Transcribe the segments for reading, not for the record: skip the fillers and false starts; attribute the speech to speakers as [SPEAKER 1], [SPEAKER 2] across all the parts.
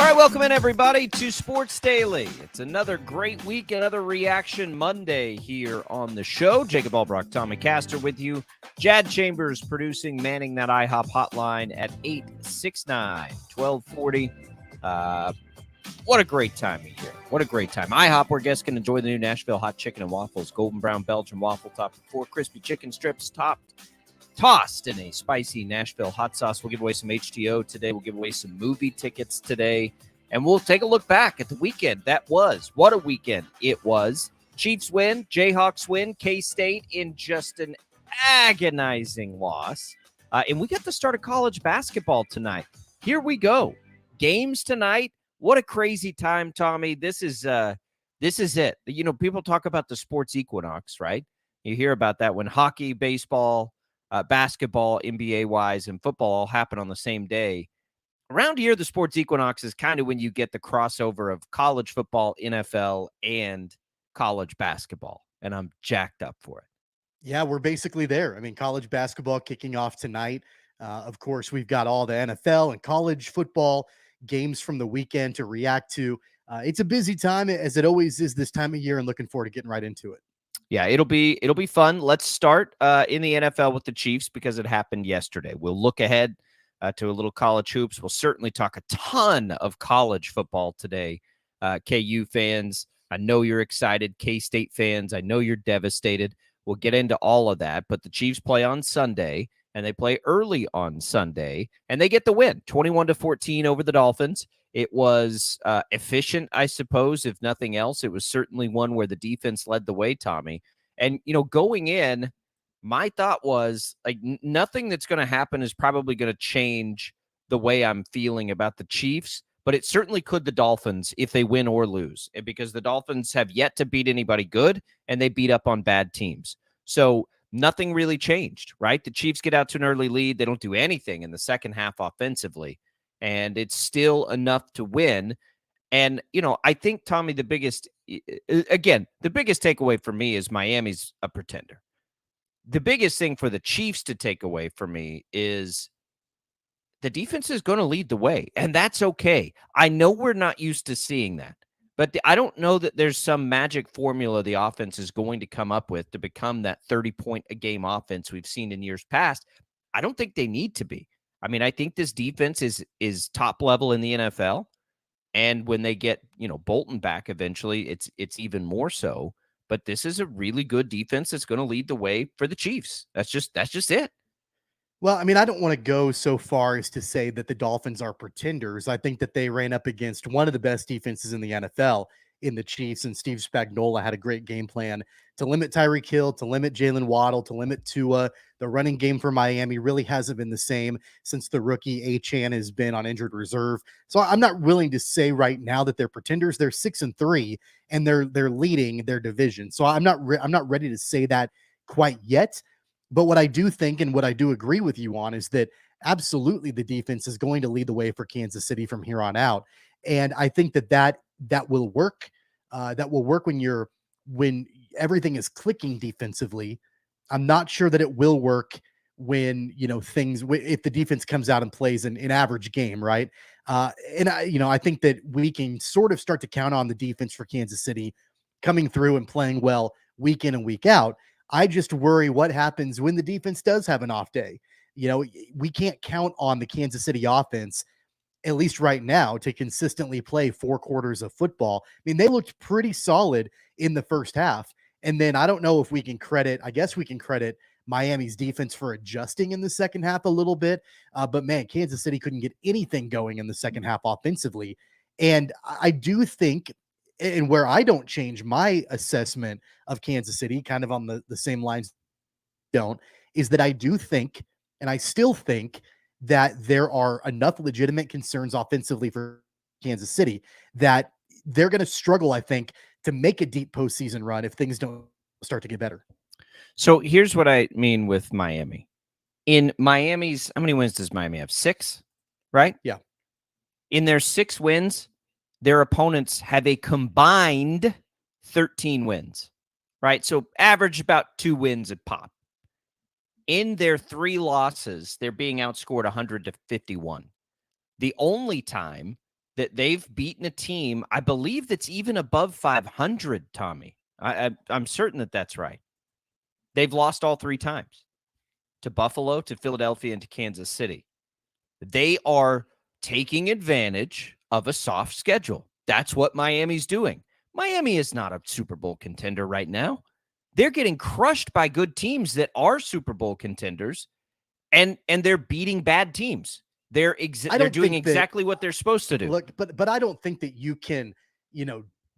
[SPEAKER 1] All right, welcome in, everybody, to Sports Daily. It's another great week, another Reaction Monday here on the show. Jacob Albracht, Tommy Castor with you. Jad Chambers producing, manning that IHOP hotline at 869-1240. What a great time of year. What a great time. IHOP, where guests can enjoy the new Nashville hot chicken and waffles. Golden brown Belgian waffle topped with 4 crispy chicken strips tossed in a spicy Nashville hot sauce. We'll give away some HTO today. We'll give away some movie tickets today. And we'll take a look back at the weekend that was. What a weekend it was. Chiefs win, Jayhawks win, K-State in just an agonizing loss. And we got the start of college basketball tonight. Here we go. Games tonight. What a crazy time, Tommy. This is it. You know, people talk about the sports equinox, right? You hear about that when hockey, baseball, basketball, NBA-wise, and football all happen on the same day. Around here, the sports equinox is kind of when you get the crossover of college football, NFL, and college basketball, and I'm jacked up for it.
[SPEAKER 2] Yeah, we're basically there. I mean, college basketball kicking off tonight. Of course, we've got all the NFL and college football games from the weekend to react to. It's a busy time, as it always is this time of year, and looking forward to getting right into it.
[SPEAKER 1] Yeah, it'll be fun. Let's start in the NFL with the Chiefs because it happened yesterday. We'll look ahead to a little college hoops. We'll certainly talk a ton of college football today. KU fans, I know you're excited. K-State fans, I know you're devastated. We'll get into all of that. But the Chiefs play on Sunday, and they play early on Sunday, and they get the win, 21-14 over the Dolphins. It was efficient, I suppose, if nothing else. It was certainly one where the defense led the way, Tommy. And, you know, going in, my thought was, like, nothing that's going to happen is probably going to change the way I'm feeling about the Chiefs, but it certainly could the Dolphins if they win or lose, because the Dolphins have yet to beat anybody good, and they beat up on bad teams. So nothing really changed, right? The Chiefs get out to an early lead. They don't do anything in the second half offensively, and it's still enough to win. And, you know, I think, Tommy, the biggest takeaway for me is Miami's a pretender. The biggest thing for the Chiefs to take away from me is the defense is going to lead the way, and that's okay. I know we're not used to seeing that, but I don't know that there's some magic formula the offense is going to come up with to become that 30-point-a-game offense we've seen in years past. I don't think they need to be. I mean, I think this defense is top level in the NFL, and when they get, you know, Bolton back eventually, it's even more so. But this is a really good defense that's going to lead the way for the Chiefs. That's just it.
[SPEAKER 2] Well, I mean, I don't want to go so far as to say that the Dolphins are pretenders. I think that they ran up against one of the best defenses in the NFL in the Chiefs, and Steve Spagnuolo had a great game plan to limit Tyreek Hill, to limit Jalen Waddle, to limit Tua. The running game for Miami really hasn't been the same since the rookie Achane has been on injured reserve. So I'm not willing to say right now that they're pretenders. They're 6-3, and they're leading their division. So I'm not ready to say that quite yet. But what I do think, and what I do agree with you on, is that absolutely the defense is going to lead the way for Kansas City from here on out. And I think that will work. That will work when everything is clicking defensively. I'm not sure that it will work when, you know, if the defense comes out and plays an average game, right? I think that we can sort of start to count on the defense for Kansas City coming through and playing well week in and week out. I just worry what happens when the defense does have an off day. You know, we can't count on the Kansas City offense, at least right now, to consistently play 4 quarters of football. I mean, they looked pretty solid in the first half. And then I don't know if we can credit Miami's defense for adjusting in the second half a little bit. But man, Kansas City couldn't get anything going in the second half offensively. And I do think, and where I don't change my assessment of Kansas City, kind of on the same lines, is that I do think, and I still think, that there are enough legitimate concerns offensively for Kansas City that they're going to struggle, I think, to make a deep postseason run if things don't start to get better.
[SPEAKER 1] So here's what I mean with Miami. In Miami's, how many wins does Miami have? 6, right?
[SPEAKER 2] Yeah.
[SPEAKER 1] In their 6 wins, their opponents have a combined 13 wins, right? So average about 2 wins a pop. In their 3 losses, they're being outscored 100-51. The only time that they've beaten a team, I believe, that's even above 500, Tommy. I'm certain that that's right. They've lost all 3 times to Buffalo, to Philadelphia, and to Kansas City. They are taking advantage of a soft schedule. That's what Miami's doing. Miami is not a Super Bowl contender right now. They're getting crushed by good teams that are Super Bowl contenders, and they're beating bad teams. They're doing exactly what they're supposed to do.
[SPEAKER 2] Look, but I don't think that you can,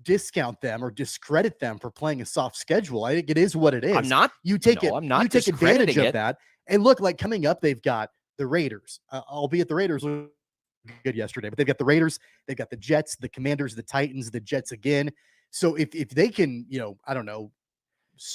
[SPEAKER 2] discount them or discredit them for playing a soft schedule. I think it is what it is.
[SPEAKER 1] I'm not.
[SPEAKER 2] You take
[SPEAKER 1] no,
[SPEAKER 2] it.
[SPEAKER 1] I'm not
[SPEAKER 2] You take advantage
[SPEAKER 1] discrediting
[SPEAKER 2] of
[SPEAKER 1] it.
[SPEAKER 2] that. And look, like coming up, they've got the Raiders. Albeit the Raiders looked good yesterday, but they've got the Raiders, they've got the Jets, the Commanders, the Titans, the Jets again. So if they can, I don't know,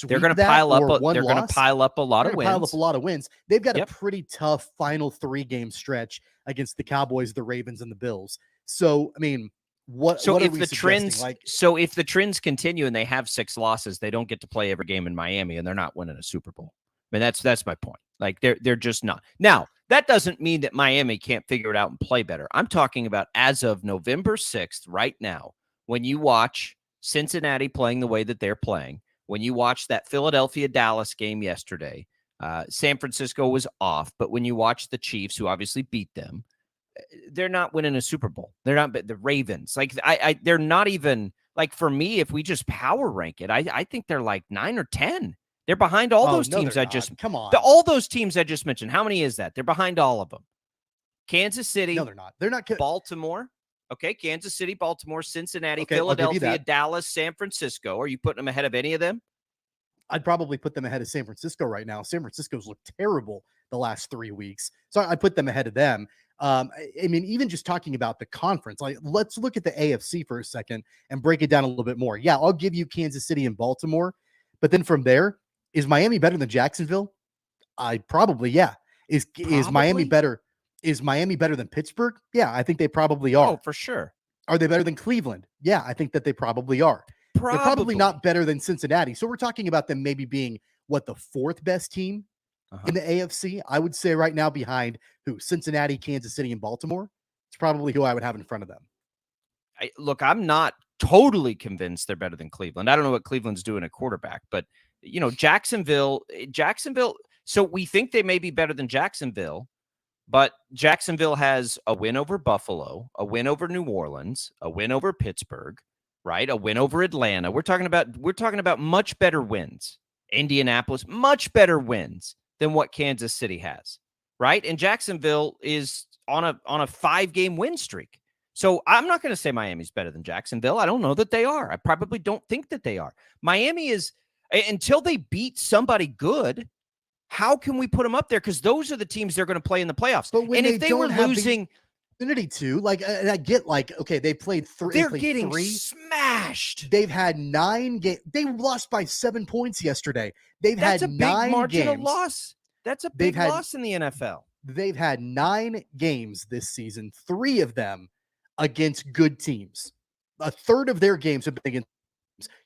[SPEAKER 1] they're going to pile up. They're going to pile up a lot of wins.
[SPEAKER 2] Pile up a lot of wins. They've got a pretty tough final 3-game stretch against the Cowboys, the Ravens, and the Bills. So I mean, what are we suggesting?
[SPEAKER 1] If the trends continue and they have 6 losses, they don't get to play every game in Miami, and they're not winning a Super Bowl. I mean, that's my point. Like they're just not. Now, that doesn't mean that Miami can't figure it out and play better. I'm talking about as of November 6th, right now, when you watch Cincinnati playing the way that they're playing, when you watch that Philadelphia-Dallas game yesterday, San Francisco was off, but when you watch the Chiefs, who obviously beat them, they're not winning a Super Bowl. They're not. The Ravens, like they're not even, like, for me, if we just power rank it, I think they're like 9 or 10. They're behind all those teams
[SPEAKER 2] Come on.
[SPEAKER 1] All those teams I just mentioned. How many is that? They're behind all of them. Kansas City.
[SPEAKER 2] No, they're not. They're not.
[SPEAKER 1] Baltimore. Okay, Kansas City, Baltimore, Cincinnati, Philadelphia, Dallas, San Francisco. Are you putting them ahead of any of them?
[SPEAKER 2] I'd probably put them ahead of San Francisco right now. San Francisco's looked terrible the last 3 weeks. So I'd put them ahead of them. I mean, even just talking about the conference, like, let's look at the AFC for a second and break it down a little bit more. Yeah, I'll give you Kansas City and Baltimore. But then from there, is Miami better than Jacksonville? Yeah. Is Miami better? Is Miami better than Pittsburgh? Yeah, I think they probably are.
[SPEAKER 1] Oh, for sure.
[SPEAKER 2] Are they better than Cleveland? Yeah, I think that they probably are. They're probably not better than Cincinnati. So we're talking about them maybe being the 4th best team in the AFC. I would say right now behind who? Cincinnati, Kansas City, and Baltimore. It's probably who I would have in front of them.
[SPEAKER 1] Look, I'm not totally convinced they're better than Cleveland. I don't know what Cleveland's doing at quarterback, but Jacksonville. So we think they may be better than Jacksonville, but Jacksonville has a win over Buffalo, a win over New Orleans, a win over Pittsburgh, right? A win over Atlanta. We're talking about much better wins. Indianapolis, much better wins than what Kansas City has, right? And Jacksonville is on a 5-game win streak. So I'm not going to say Miami's better than Jacksonville. I don't know that they are. I probably don't think that they are. Miami is, until they beat somebody good, how can we put them up there? Because those are the teams they're going to play in the playoffs.
[SPEAKER 2] But when they were losing, opportunity to, I get, okay, they played 3.
[SPEAKER 1] They're getting smashed.
[SPEAKER 2] They've had 9 games. They lost by 7 points yesterday. That's
[SPEAKER 1] had 9 games. That's a big margin of loss. That's a big loss in the NFL.
[SPEAKER 2] They've had 9 games this season, 3 of them against good teams. A third of their games have been against.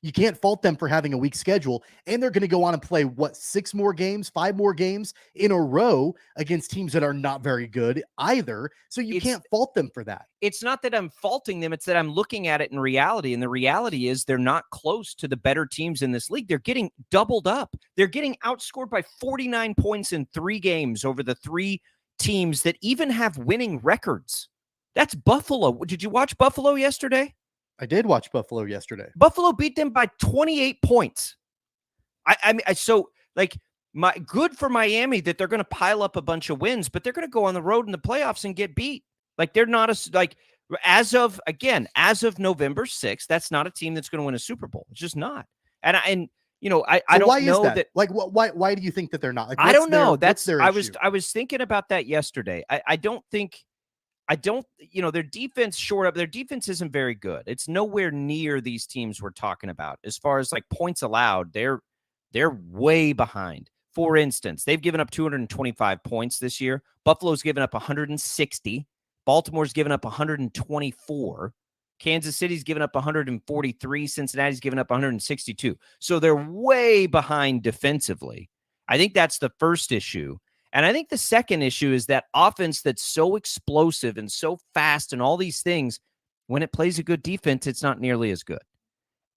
[SPEAKER 2] You can't fault them for having a weak schedule, and they're going to go on and play 5 more games in a row against teams that are not very good either. So you can't fault them for that.
[SPEAKER 1] It's not that I'm faulting them. It's that I'm looking at it in reality. And the reality is they're not close to the better teams in this league. They're getting doubled up. They're getting outscored by 49 points in 3 games over the 3 teams that even have winning records. That's Buffalo. Did you watch Buffalo yesterday?
[SPEAKER 2] I did watch Buffalo yesterday.
[SPEAKER 1] Buffalo beat them by 28 points. Good for Miami that they're going to pile up a bunch of wins, but they're going to go on the road in the playoffs and get beat. Like, they're not as of November 6th, that's not a team that's going to win a Super Bowl. It's just not. And I don't know that.
[SPEAKER 2] Like, why do you think that they're not? Like,
[SPEAKER 1] I don't know.
[SPEAKER 2] That's their issue.
[SPEAKER 1] I was thinking about that yesterday. Their defense their defense isn't very good. It's nowhere near these teams we're talking about. As far as points allowed, they're way behind. For instance, they've given up 225 points this year. Buffalo's given up 160. Baltimore's given up 124. Kansas City's given up 143. Cincinnati's given up 162. So they're way behind defensively. I think that's the first issue. And I think the second issue is that offense that's so explosive and so fast and all these things, When it plays a good defense, it's not nearly as good.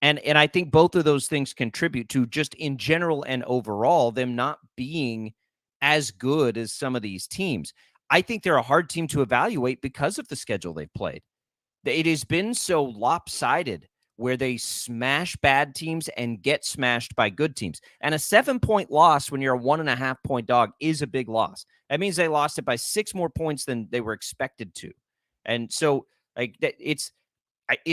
[SPEAKER 1] And I think both of those things contribute to just in general and overall them not being as good as some of these teams. I think they're a hard team to evaluate because of the schedule they've played. It has been so lopsided where they smash bad teams and get smashed by good teams. And a 7-point loss when you're a 1.5-point dog is a big loss. That means they lost it by 6 more points than they were expected to. And so like it's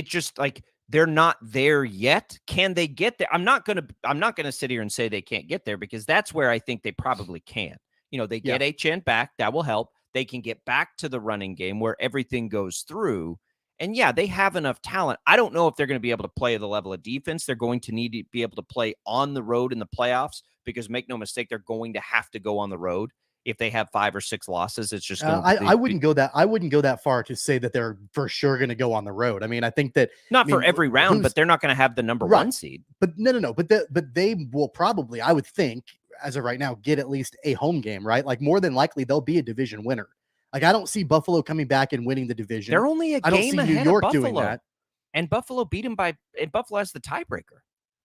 [SPEAKER 1] just like they're not there yet. Can they get there? I'm not gonna sit here and say they can't get there because that's where I think they probably can. They get HN back, that will help. They can get back to the running game where everything goes through. And yeah, they have enough talent. I don't know if they're going to be able to play the level of defense they're going to need to be able to play on the road in the playoffs because make no mistake, they're going to have to go on the road. If they have 5 or 6 losses, it's just going to
[SPEAKER 2] I wouldn't go that far to say that they're for sure going to go on the road. I mean, I think that
[SPEAKER 1] not for every round, but they're not going to have the number 1 seed.
[SPEAKER 2] But no. But they will probably, I would think, as of right now, get at least a home game, right? Like more than likely they'll be a division winner. Like I don't see Buffalo coming back and winning the division.
[SPEAKER 1] They're only a game
[SPEAKER 2] I don't see
[SPEAKER 1] ahead
[SPEAKER 2] New York
[SPEAKER 1] of Buffalo,
[SPEAKER 2] doing that.
[SPEAKER 1] And Buffalo beat them and Buffalo has the tiebreaker.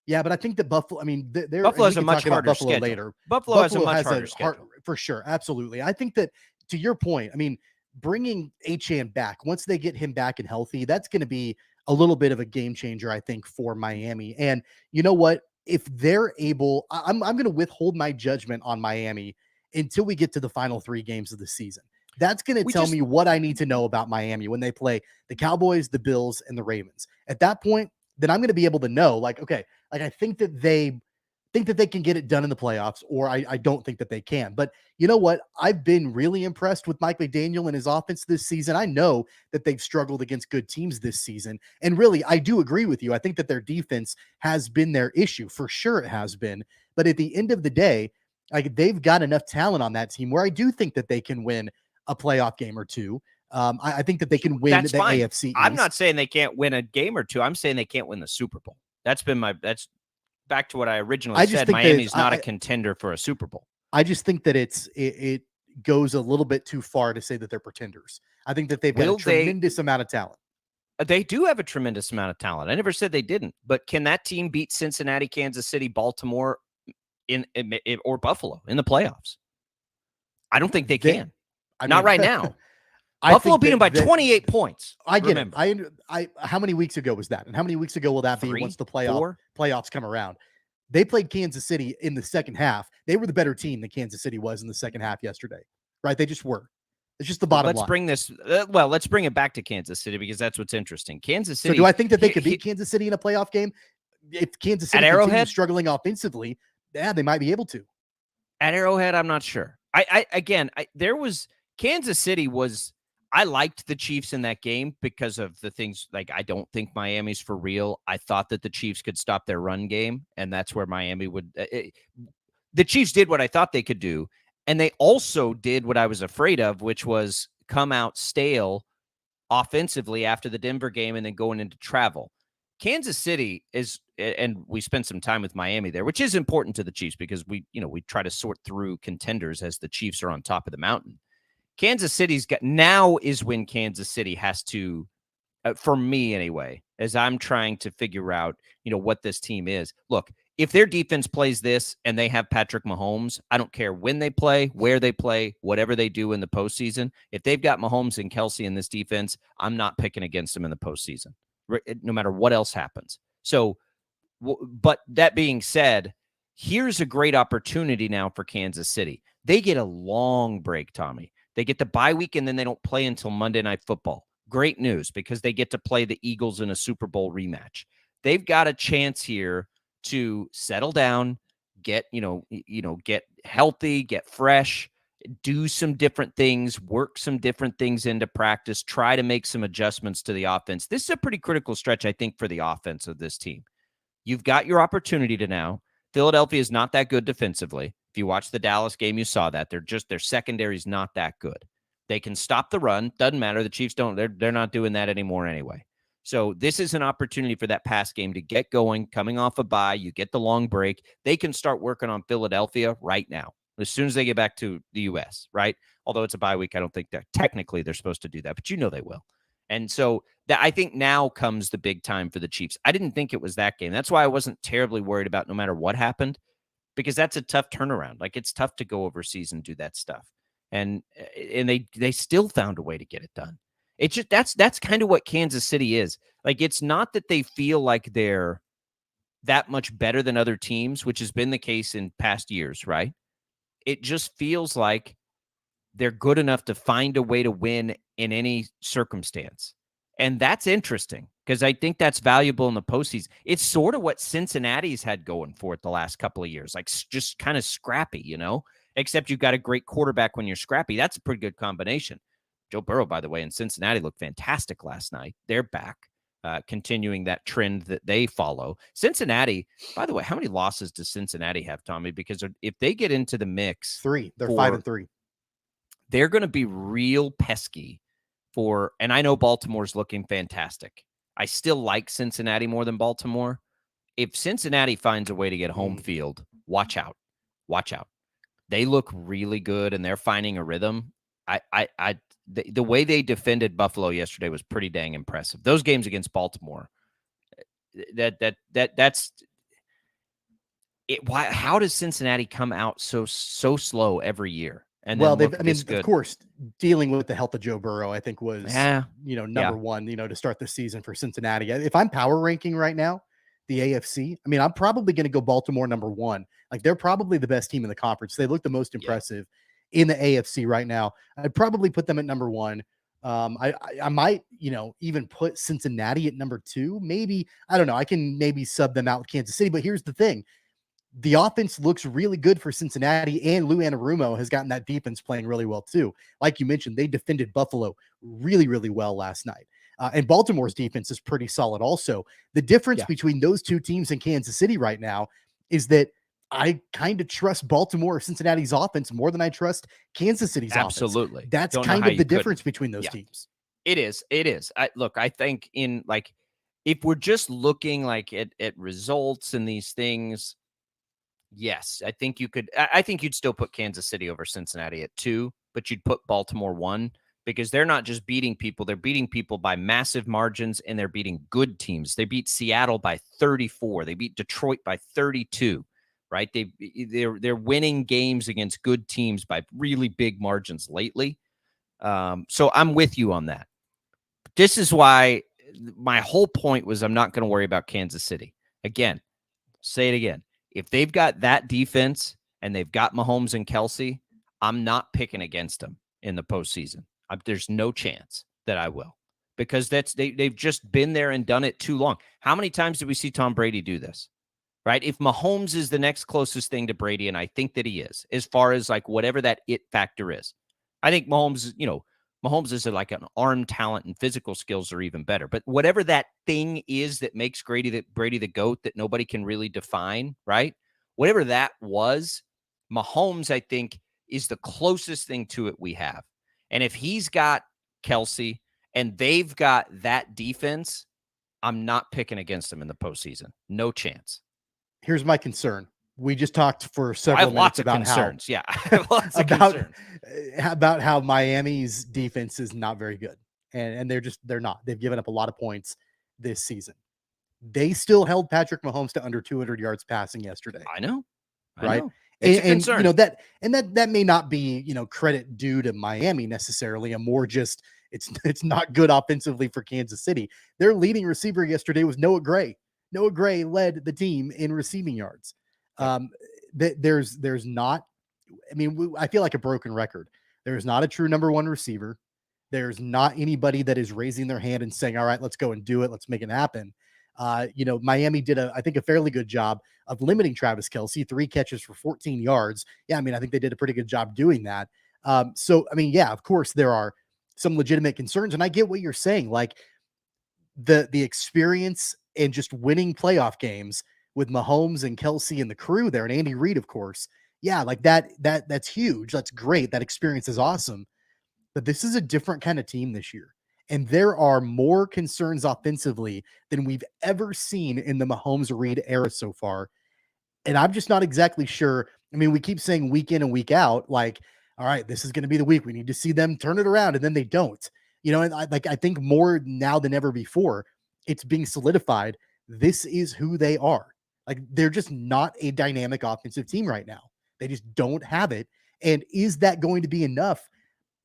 [SPEAKER 2] Yeah, but I think that Buffalo, I mean,
[SPEAKER 1] Buffalo has a much harder schedule.
[SPEAKER 2] Later.
[SPEAKER 1] Buffalo has a much harder schedule.
[SPEAKER 2] For sure. Absolutely. I think that to your point, I mean, bringing Achane back, once they get him back and healthy, that's going to be a little bit of a game changer, I think, for Miami. And you know what? If they're able, I'm going to withhold my judgment on Miami until we get to the final 3 games of the season. That's going to tell me what I need to know about Miami when they play the Cowboys, the Bills, and the Ravens. At that point, then I'm going to be able to know, like, okay, like I think that they can get it done in the playoffs, or I don't think that they can. But you know what? I've been really impressed with Mike McDaniel and his offense this season. I know that they've struggled against good teams this season. And really, I do agree with you. I think that their defense has been their issue. For sure it has been. But at the end of the day, like they've got enough talent on that team where I do think that they can win a playoff game or two. I think that they can win the AFC East.
[SPEAKER 1] I'm not saying they can't win a game or two. I'm saying they can't win the Super Bowl. That's back to what I originally said. Miami's not a contender for a Super Bowl.
[SPEAKER 2] I just think that it goes a little bit too far to say that they're pretenders. I think that they've got a tremendous amount of talent.
[SPEAKER 1] They do have a tremendous amount of talent. I never said they didn't, but can that team beat Cincinnati, Kansas City, Baltimore, or Buffalo in the playoffs? I don't think they can. Not right now. Buffalo beat them by 28 points.
[SPEAKER 2] I get it. I how many weeks ago was that? And how many weeks ago will that be once the playoffs come around? They played Kansas City in the second half. They were the better team than Kansas City was in the second half yesterday, right? They just were. It's just the bottom line.
[SPEAKER 1] Let's bring it back to Kansas City because that's what's interesting. Kansas City.
[SPEAKER 2] So do I think that they could beat Kansas City in a playoff game? If Kansas City continues struggling offensively, yeah, they might be able to.
[SPEAKER 1] At Arrowhead, I'm not sure. Kansas City was. I liked the Chiefs in that game because of the things like I don't think Miami's for real. I thought that the Chiefs could stop their run game, and that's where Miami would. The Chiefs did what I thought they could do, and they also did what I was afraid of, which was come out stale offensively after the Denver game and then going into travel. Kansas City is, and we spent some time with Miami there, which is important to the Chiefs because we try to sort through contenders as the Chiefs are on top of the mountain. Kansas City's got now is when Kansas City has to, for me anyway, as I'm trying to figure out, what this team is. Look, if their defense plays this and they have Patrick Mahomes, I don't care when they play, where they play, whatever they do in the postseason. If they've got Mahomes and Kelsey in this defense, I'm not picking against them in the postseason, no matter what else happens. So, but that being said, here's a great opportunity now for Kansas City. They get a long break, Tommy. They get the bye week, and then they don't play until Monday Night Football. Great news because they get to play the Eagles in a Super Bowl rematch. They've got a chance here to settle down, get healthy, get fresh, do some different things, work some different things into practice, try to make some adjustments to the offense. This is a pretty critical stretch, I think, for the offense of this team. You've got your opportunity to now. Philadelphia is not that good defensively. If you watch the Dallas game, you saw that. Their secondary is not that good. They can stop the run. Doesn't matter. The Chiefs don't. They're not doing that anymore anyway. So this is an opportunity for that pass game to get going. Coming off a bye, you get the long break. They can start working on Philadelphia right now as soon as they get back to the U.S., right? Although it's a bye week, I don't think that technically they're supposed to do that, but they will. And so that I think now comes the big time for the Chiefs. I didn't think it was that game. That's why I wasn't terribly worried about no matter what happened, because that's a tough turnaround. Like, it's tough to go overseas and do that stuff. And they still found a way to get it done. It's just that's kind of what Kansas City is. Like, it's not that they feel like they're that much better than other teams, which has been the case in past years, right? It just feels like they're good enough to find a way to win in any circumstance. And that's interesting because I think that's valuable in the postseason. It's sort of what Cincinnati's had going for it the last couple of years, like just kind of scrappy, except you've got a great quarterback when you're scrappy. That's a pretty good combination. Joe Burrow, by the way, in Cincinnati looked fantastic last night. They're back, continuing that trend that they follow. Cincinnati, by the way, how many losses does Cincinnati have, Tommy? Because if they get into the mix,
[SPEAKER 2] 3, they're 5-3.
[SPEAKER 1] They're going to be real pesky and I know Baltimore's looking fantastic. I still like Cincinnati more than Baltimore. If Cincinnati finds a way to get home field, watch out. Watch out. They look really good and they're finding a rhythm. The way they defended Buffalo yesterday was pretty dang impressive. Those games against Baltimore, that's it. Why? How does Cincinnati come out so slow every year? And
[SPEAKER 2] well, of course, dealing with the health of Joe Burrow, I think was, number one, to start the season for Cincinnati. If I'm power ranking right now, the AFC, I'm probably going to go Baltimore number 1. Like, they're probably the best team in the conference. They look the most impressive in the AFC right now. I'd probably put them at number 1. I might, even put Cincinnati at number 2. Maybe, I don't know. I can maybe sub them out with Kansas City, but here's the thing. The offense looks really good for Cincinnati, and Lou Anarumo has gotten that defense playing really well too. Like you mentioned, they defended Buffalo really, really well last night. And Baltimore's defense is pretty solid also. The difference between those two teams in Kansas City right now is that I kind of trust Baltimore or Cincinnati's offense more than I trust Kansas City's offense.
[SPEAKER 1] Absolutely.
[SPEAKER 2] That's kind of the difference between those teams.
[SPEAKER 1] It is. I think if we're just looking like at results and these things, yes, I think you'd still put Kansas City over Cincinnati at 2, but you'd put Baltimore 1 because they're not just beating people. They're beating people by massive margins, and they're beating good teams. They beat Seattle by 34. They beat Detroit by 32, right? They're winning games against good teams by really big margins lately. So I'm with you on that. This is why my whole point was I'm not going to worry about Kansas City. Again, say it again. If they've got that defense and they've got Mahomes and Kelsey, I'm not picking against them in the postseason. There's no chance that I will, because they've just been there and done it too long. How many times did we see Tom Brady do this? Right? If Mahomes is the next closest thing to Brady, and I think that he is, as far as like whatever that it factor is, I think Mahomes is like an arm talent and physical skills are even better. But whatever that thing is that makes Brady the GOAT that nobody can really define, right? Whatever that was, Mahomes, I think, is the closest thing to it we have. And if he's got Kelsey and they've got that defense, I'm not picking against them in the postseason. No chance.
[SPEAKER 2] Here's my concern. We just talked for several minutes about
[SPEAKER 1] concerns. I have lots of concerns.
[SPEAKER 2] About how Miami's defense is not very good. And they're not. They've given up a lot of points this season. They still held Patrick Mahomes to under 200 yards passing yesterday.
[SPEAKER 1] I know.
[SPEAKER 2] Right?
[SPEAKER 1] It's a concern.
[SPEAKER 2] That may not be, credit due to Miami necessarily, and more just it's not good offensively for Kansas City. Their leading receiver yesterday was Noah Gray. Noah Gray led the team in receiving yards. There's not, I feel like a broken record. There's not a true number 1 receiver. There's not anybody that is raising their hand and saying, all right, let's go and do it. Let's make it happen. Miami did I think a fairly good job of limiting Travis Kelsey, 3 catches for 14 yards. Yeah. I think they did a pretty good job doing that. Of course there are some legitimate concerns, and I get what you're saying. Like the experience and just winning playoff games with Mahomes and Kelsey and the crew there, and Andy Reid, of course. Yeah, like that's huge. That's great. That experience is awesome. But this is a different kind of team this year. And there are more concerns offensively than we've ever seen in the Mahomes Reid era so far. And I'm just not exactly sure. We keep saying week in and week out, like, all right, this is going to be the week. We need to see them turn it around, and then they don't. And I think more now than ever before, it's being solidified. This is who they are. Like, they're just not a dynamic offensive team right now. They just don't have it. And is that going to be enough?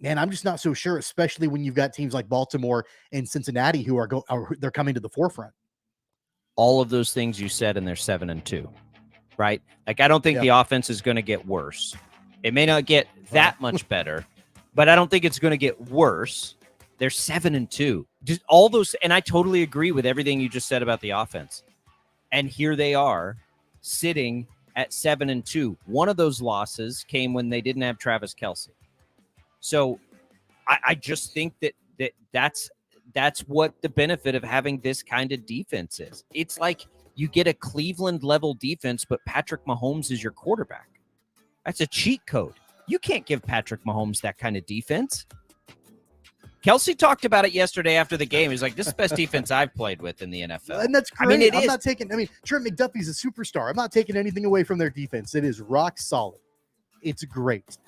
[SPEAKER 2] Man, I'm just not so sure, especially when you've got teams like Baltimore and Cincinnati who they're coming to the forefront.
[SPEAKER 1] All of those things you said, and they're 7-2, right? Like, I don't think the offense is going to get worse. It may not get that much better, but I don't think it's going to get worse. They're 7-2. Just all those, and I totally agree with everything you just said about the offense. And here they are, sitting at 7-2. One of those losses came when they didn't have Travis Kelce. So I just think that's what the benefit of having this kind of defense is. It's like you get a Cleveland level defense, but Patrick Mahomes is your quarterback. That's a cheat code. You can't give Patrick Mahomes that kind of defense. Kelce talked about it yesterday after the game. He's like, this is the best defense I've played with in the NFL.
[SPEAKER 2] And that's great.
[SPEAKER 1] I mean, it
[SPEAKER 2] I'm
[SPEAKER 1] is.
[SPEAKER 2] not taking, Trent McDuffie's a superstar. I'm not taking anything away from their defense. It is rock solid. It's great.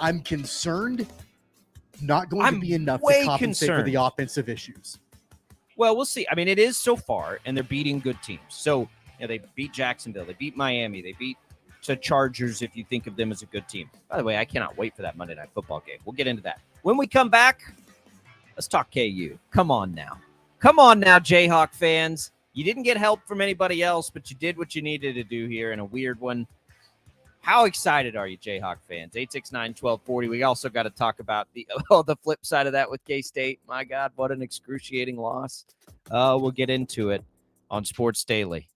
[SPEAKER 2] I'm concerned not going to be enough to compensate for the offensive issues.
[SPEAKER 1] Well, we'll see. I mean, it is so far, and they're beating good teams. So, they beat Jacksonville. They beat Miami. They beat the Chargers, if you think of them as a good team. By the way, I cannot wait for that Monday Night Football game. We'll get into that. When we come back, let's talk KU. Come on now. Come on now, Jayhawk fans. You didn't get help from anybody else, but you did what you needed to do here in a weird one. How excited are you, Jayhawk fans? 869-1240. We also got to talk about the flip side of that with K-State. My God, what an excruciating loss. We'll get into it on Sports Daily.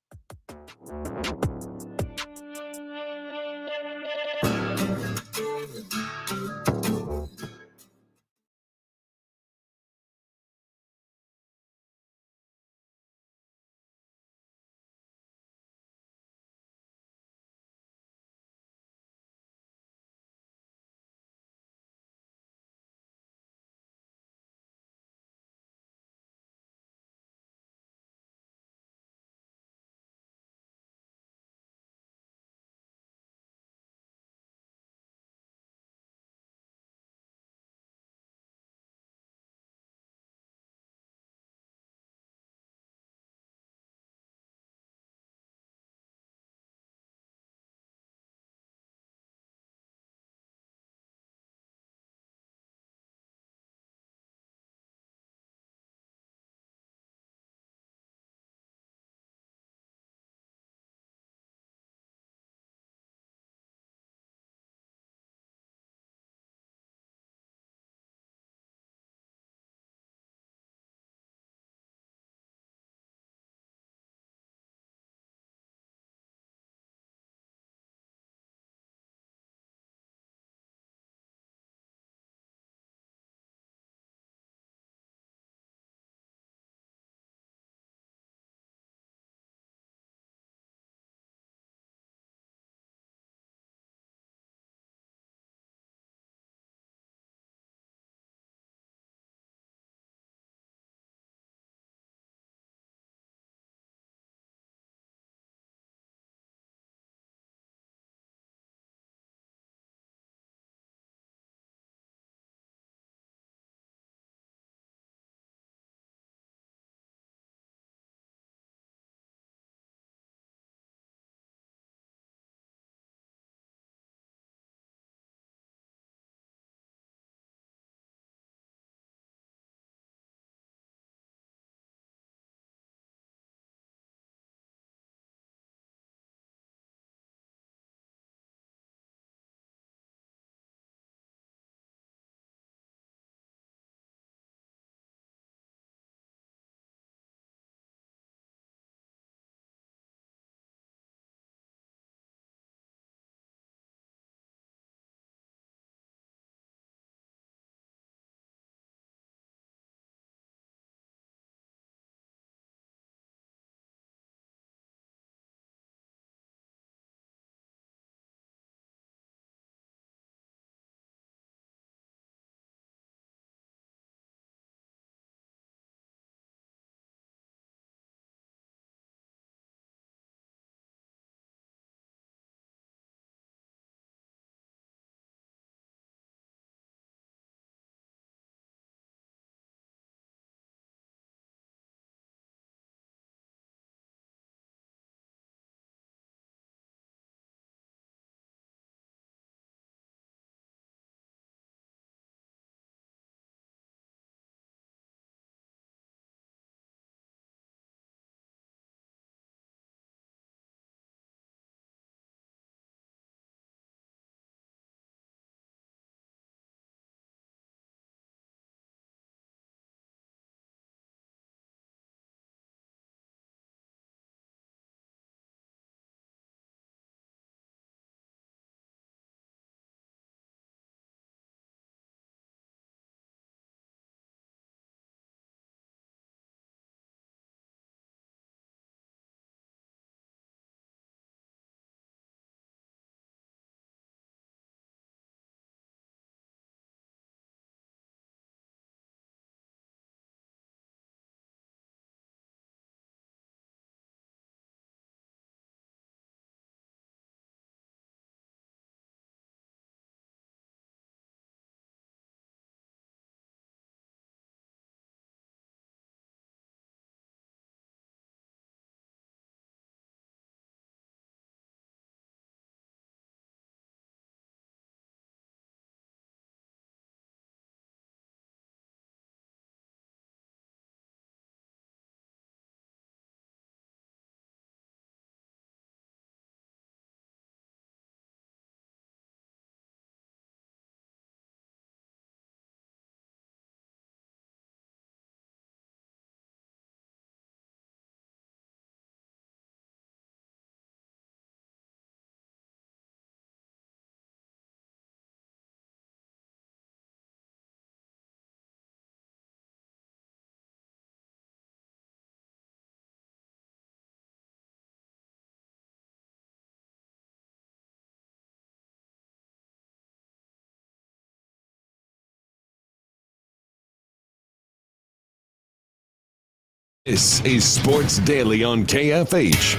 [SPEAKER 3] This is Sports Daily on KFH.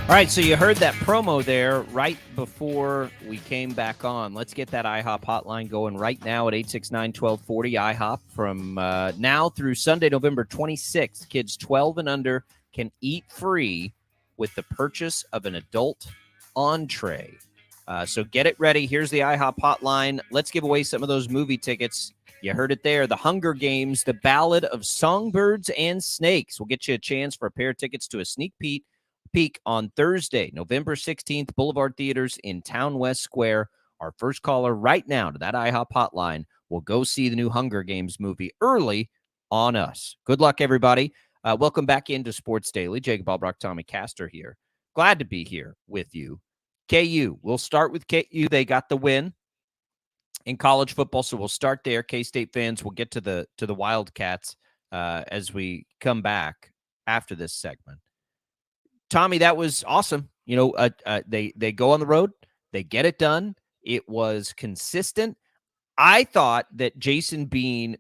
[SPEAKER 1] All right, so you heard that promo there right before we came back on. Let's get that IHOP hotline going right now at 869-1240 IHOP from now through Sunday, November 26th. Kids 12 and under can eat free with the purchase of an adult entree. So get it ready. Here's the IHOP hotline. Let's give away some of those movie tickets. You heard it there. The Hunger Games, The Ballad of Songbirds and Snakes. We'll get you a chance for a pair of tickets to a sneak peek on Thursday, November 16th, Boulevard Theaters in Town West Square. Our first caller right now to that IHOP hotline will go see the new Hunger Games movie early on us. Good luck, everybody. Welcome back into Sports Daily. Jacob Albracht, Tommy Castor here. Glad to be here with you. KU, we'll start with KU. They got the win in college football, so we'll start there. K-State fans will get to the Wildcats as we come back after this segment. Tommy, that was awesome. You know, they go on the road, they get it done. It was consistent. I thought that Jason Bean,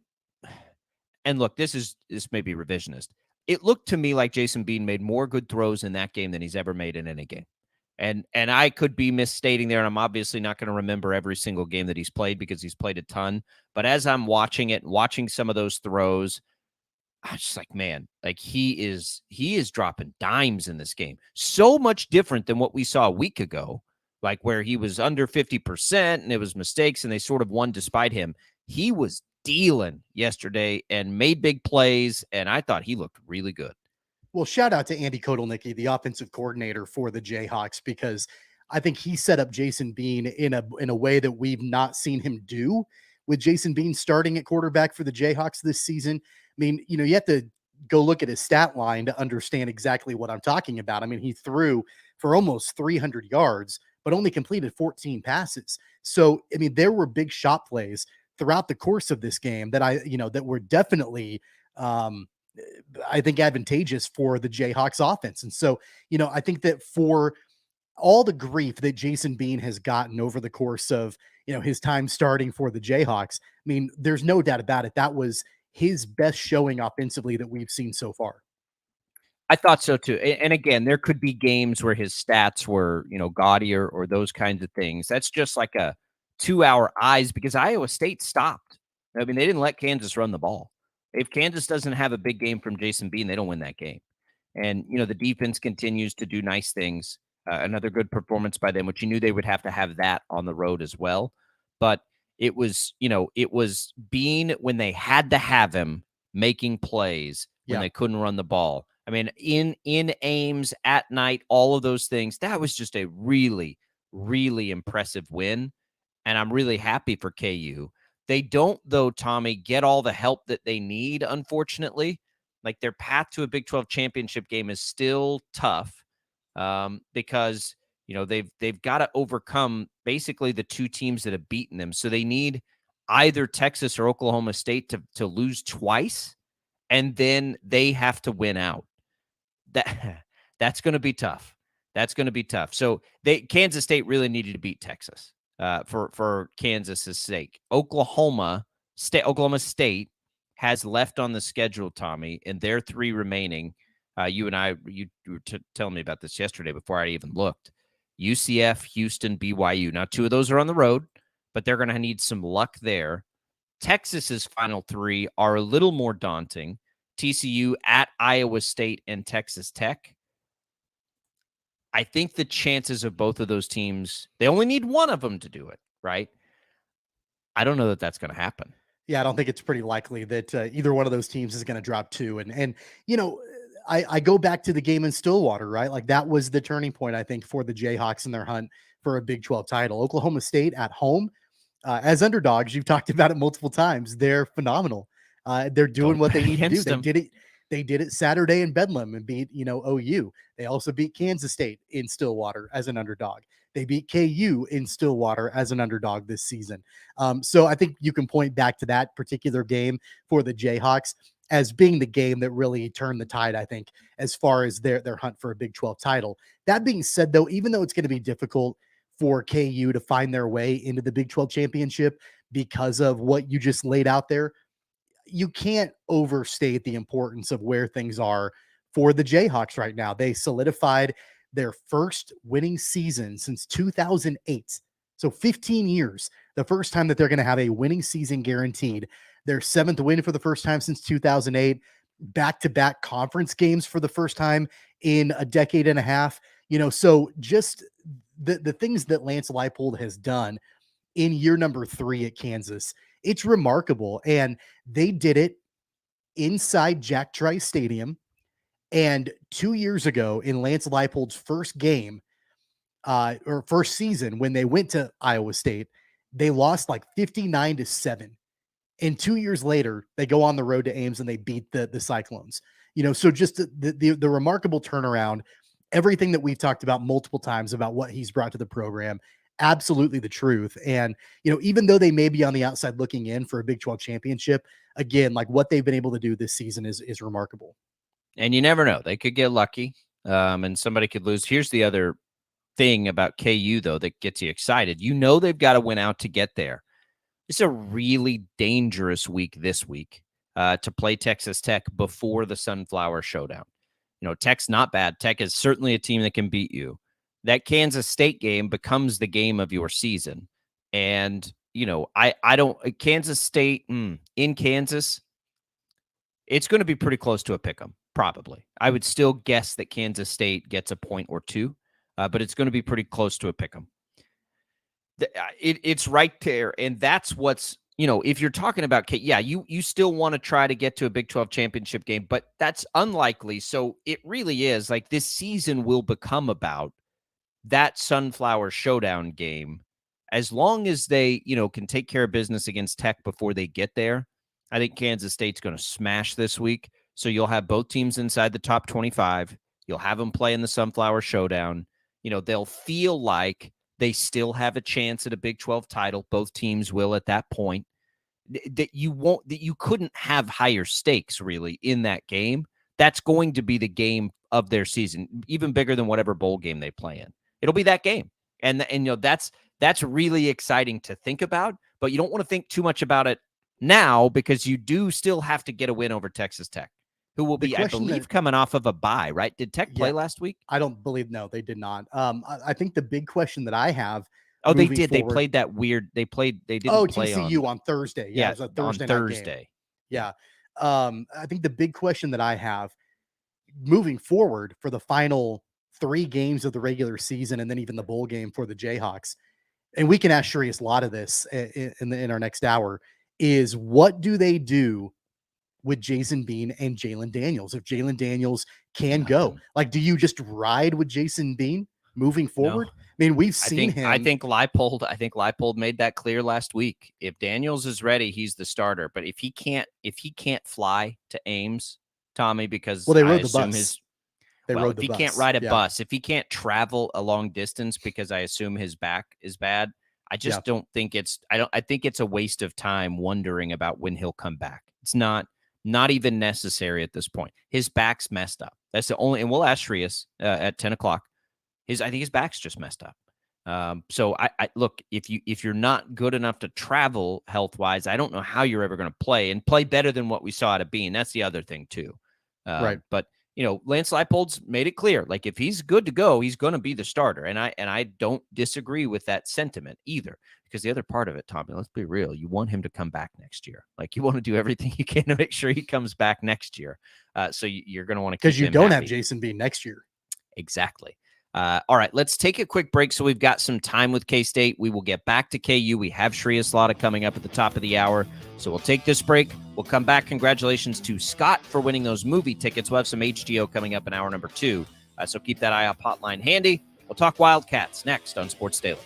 [SPEAKER 1] and look, this may be revisionist. It looked to me like Jason Bean made more good throws in that game than he's ever made in any game. And I could be misstating there, and I'm obviously not going to remember every single game that he's played because he's played a ton. But as I'm watching it and watching some of those throws, I was just like, man, like he is dropping dimes in this game. So much different than what we saw a week ago, like where he was under 50% and it was mistakes and they sort of won despite him. He was dealing yesterday and made big plays, and I thought he looked really good.
[SPEAKER 2] Well, shout out to Andy Kotelnicki, the offensive coordinator for the Jayhawks, because I think he set up Jason Bean in a way that we've not seen him do, with Jason Bean starting at quarterback for the Jayhawks this season. I mean, you know, you have to go look at his stat line to understand exactly what I'm talking about. I mean, he threw for almost 300 yards, but only completed 14 passes. So, I mean, there were big shot plays throughout the course of this game that were definitely, I think, advantageous for the Jayhawks offense. And so, you know, I think that for all the grief that Jason Bean has gotten over the course of, you know, his time starting for the Jayhawks, I mean, there's no doubt about it. That was his best showing offensively that we've seen so far.
[SPEAKER 1] I thought so too. And again, there could be games where his stats were, you know, gaudier or those kinds of things. That's just like a 2-hour eyes because Iowa State stopped. I mean, they didn't let Kansas run the ball. If Kansas doesn't have a big game from Jason Bean, they don't win that game. And, you know, the defense continues to do nice things. Another good performance by them, which you knew they would have to have that on the road as well. But it was, you know, it was Bean when they had to have him making plays when they couldn't run the ball. I mean, in Ames at night, all of those things, that was just a really, really impressive win. And I'm really happy for KU. They don't, though, Tommy, get all the help that they need, unfortunately. Like their path to a Big 12 championship game is still tough because, you know, they've got to overcome basically the two teams that have beaten them. So they need either Texas or Oklahoma State to lose twice, and then they have to win out. That's going to be tough. That's going to be tough. So Kansas State really needed to beat Texas for Kansas's sake. Oklahoma State has left on the schedule, Tommy, and their three remaining. You were telling me about this yesterday before I even looked. UCF, Houston, BYU. Now, two of those are on the road, but they're going to need some luck there. Texas's final three are a little more daunting. TCU at Iowa State and Texas Tech. I think the chances of both of those teams, they only need one of them to do it, right? I don't know that that's going to happen.
[SPEAKER 2] Yeah, I don't think it's pretty likely that either one of those teams is going to drop two. And you know, I go back to the game in Stillwater, right? Like that was the turning point, I think, for the Jayhawks in their hunt for a Big 12 title. Oklahoma State at home as underdogs, you've talked about it multiple times. They're phenomenal. They're doing what they need to do. They did it Saturday in Bedlam and beat, you know, OU. They also beat Kansas State in Stillwater as an underdog. They beat KU in Stillwater as an underdog this season. So I think you can point back to that particular game for the Jayhawks as being the game that really turned the tide, I think, as far as their hunt for a Big 12 title. That being said, though, even though it's going to be difficult for KU to find their way into the Big 12 championship, because of what you just laid out there. You can't overstate the importance of where things are for the Jayhawks right now. They solidified their first winning season since 2008. So 15 years, the first time that they're going to have a winning season guaranteed. Their 7th win for the first time since 2008, back-to-back conference games for the first time in a decade and a half. So just the things that Lance Leipold has done in year number 3 at Kansas, it's remarkable. And they did it inside Jack Trice Stadium. And 2 years ago in Lance Leipold's first game, or first season, when they went to Iowa State, they lost like 59-7. And 2 years later, they go on the road to Ames and they beat the Cyclones. So just the remarkable turnaround, everything that we've talked about multiple times about what he's brought to the program, absolutely the truth. And, even though they may be on the outside looking in for a Big 12 championship, again, like what they've been able to do this season is remarkable.
[SPEAKER 1] And you never know. They could get lucky, and somebody could lose. Here's the other thing about KU, though, that gets you excited. They've got to win out to get there. It's a really dangerous week this week to play Texas Tech before the Sunflower Showdown. Tech's not bad. Tech is certainly a team that can beat you. That Kansas State game becomes the game of your season. And, I don't – Kansas State in Kansas, it's going to be pretty close to a pick'em, probably. I would still guess that Kansas State gets a point or two, but it's going to be pretty close to a pick'em. It's right there, and that's what's, if you're talking about, you still want to try to get to a Big 12 championship game, but that's unlikely. So it really is like this season will become about that Sunflower Showdown game. As long as they, can take care of business against Tech before they get there, I think Kansas State's going to smash this week. So you'll have both teams inside the top 25. You'll have them play in the Sunflower Showdown. They'll feel like they still have a chance at a Big 12 title. Both teams will at that point. That you couldn't have higher stakes really in that game. That's going to be the game of their season, even bigger than whatever bowl game they play in. It'll be that game. And that's really exciting to think about, but you don't want to think too much about it now because you do still have to get a win over Texas Tech, who will be, I believe, coming off of a bye, right? Did Tech play last week?
[SPEAKER 2] I don't believe, no, they did not. I think the big question that I have.
[SPEAKER 1] Oh, they did. They played that weird. They didn't play
[SPEAKER 2] TCU on Thursday. Yeah, it was a Thursday
[SPEAKER 1] on Thursday.
[SPEAKER 2] Game. Yeah. I think the big question that I have moving forward for the final 3 games of the regular season and then even the bowl game for the Jayhawks, and we can ask Sharius a lot of this in our next hour, is what do they do with Jason Bean and Jalen Daniels? If Jalen Daniels can go, like, do you just ride with Jason Bean moving forward? No. I mean, we've seen him.
[SPEAKER 1] I think Leipold made that clear last week. If Daniels is ready, he's the starter. But if he can't fly to Ames, Tommy, because
[SPEAKER 2] they rode the bus.
[SPEAKER 1] If he can't ride a bus, if he can't travel a long distance, because I assume his back is bad, I just don't think I think it's a waste of time wondering about when he'll come back. It's not even necessary at this point. His back's messed up. That's the only, and we'll ask Sharius at 10 o'clock. I think his back's just messed up. So I look, if you're not good enough to travel health-wise, I don't know how you're ever going to play better than what we saw out of Bean. That's the other thing too.
[SPEAKER 2] Right.
[SPEAKER 1] But Lance Leipold's made it clear, like if he's good to go, he's going to be the starter. And I don't disagree with that sentiment either, because the other part of it, Tommy, let's be real. You want him to come back next year. Like you want to do everything you can to make sure he comes back next year. So you're going to want to,
[SPEAKER 2] because you don't have Jason Bean next year.
[SPEAKER 1] Exactly. All right, let's take a quick break so we've got some time with K-State. We will get back to KU. We have Sharius Slaughter coming up at the top of the hour. So we'll take this break. We'll come back. Congratulations to Scott for winning those movie tickets. We'll have some HGO coming up in hour number 2. So keep that IOP hotline handy. We'll talk Wildcats next on Sports Daily.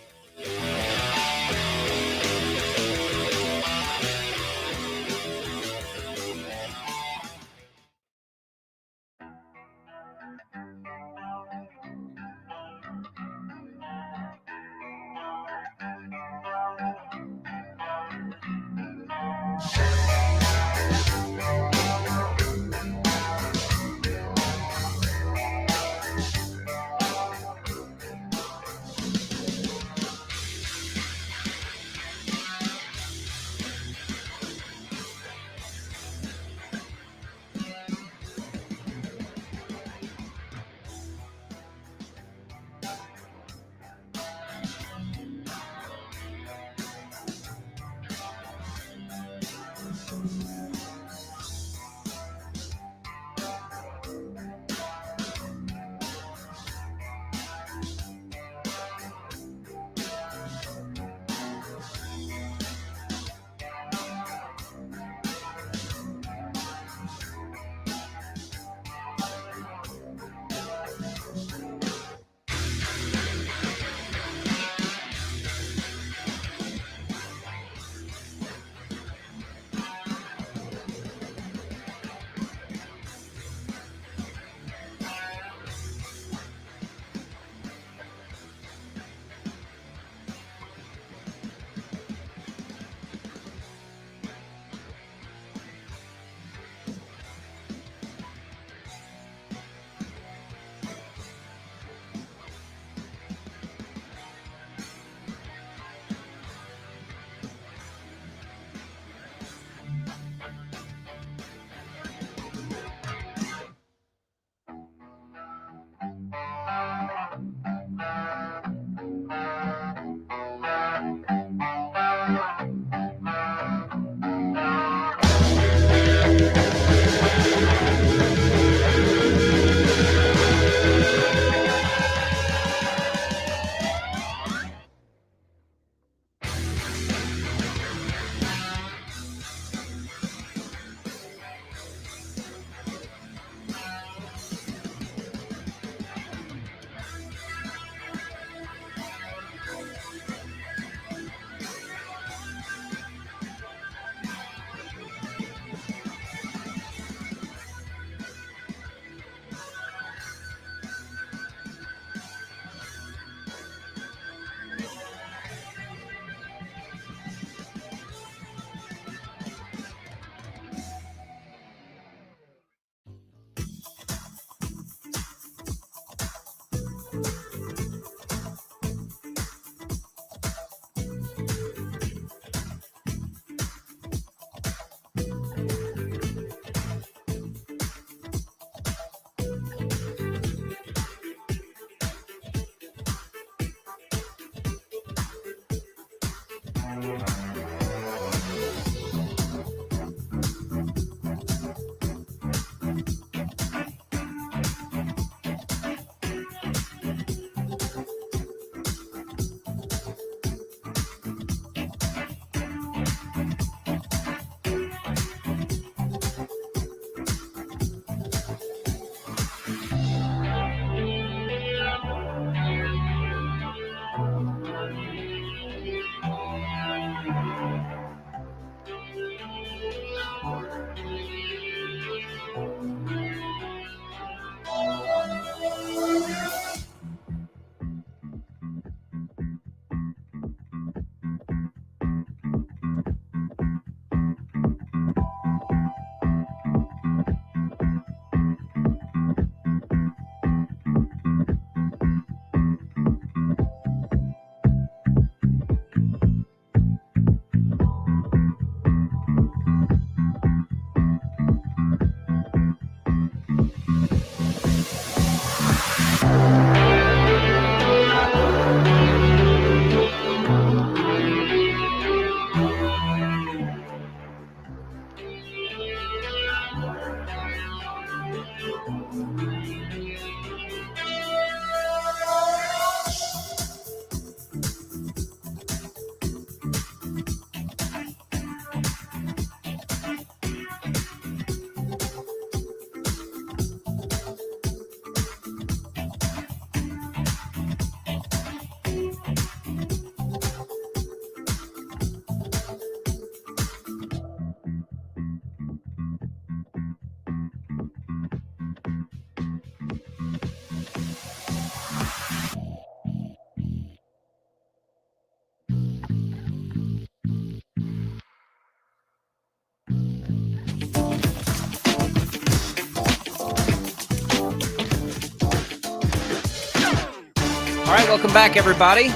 [SPEAKER 1] All right, welcome back, everybody.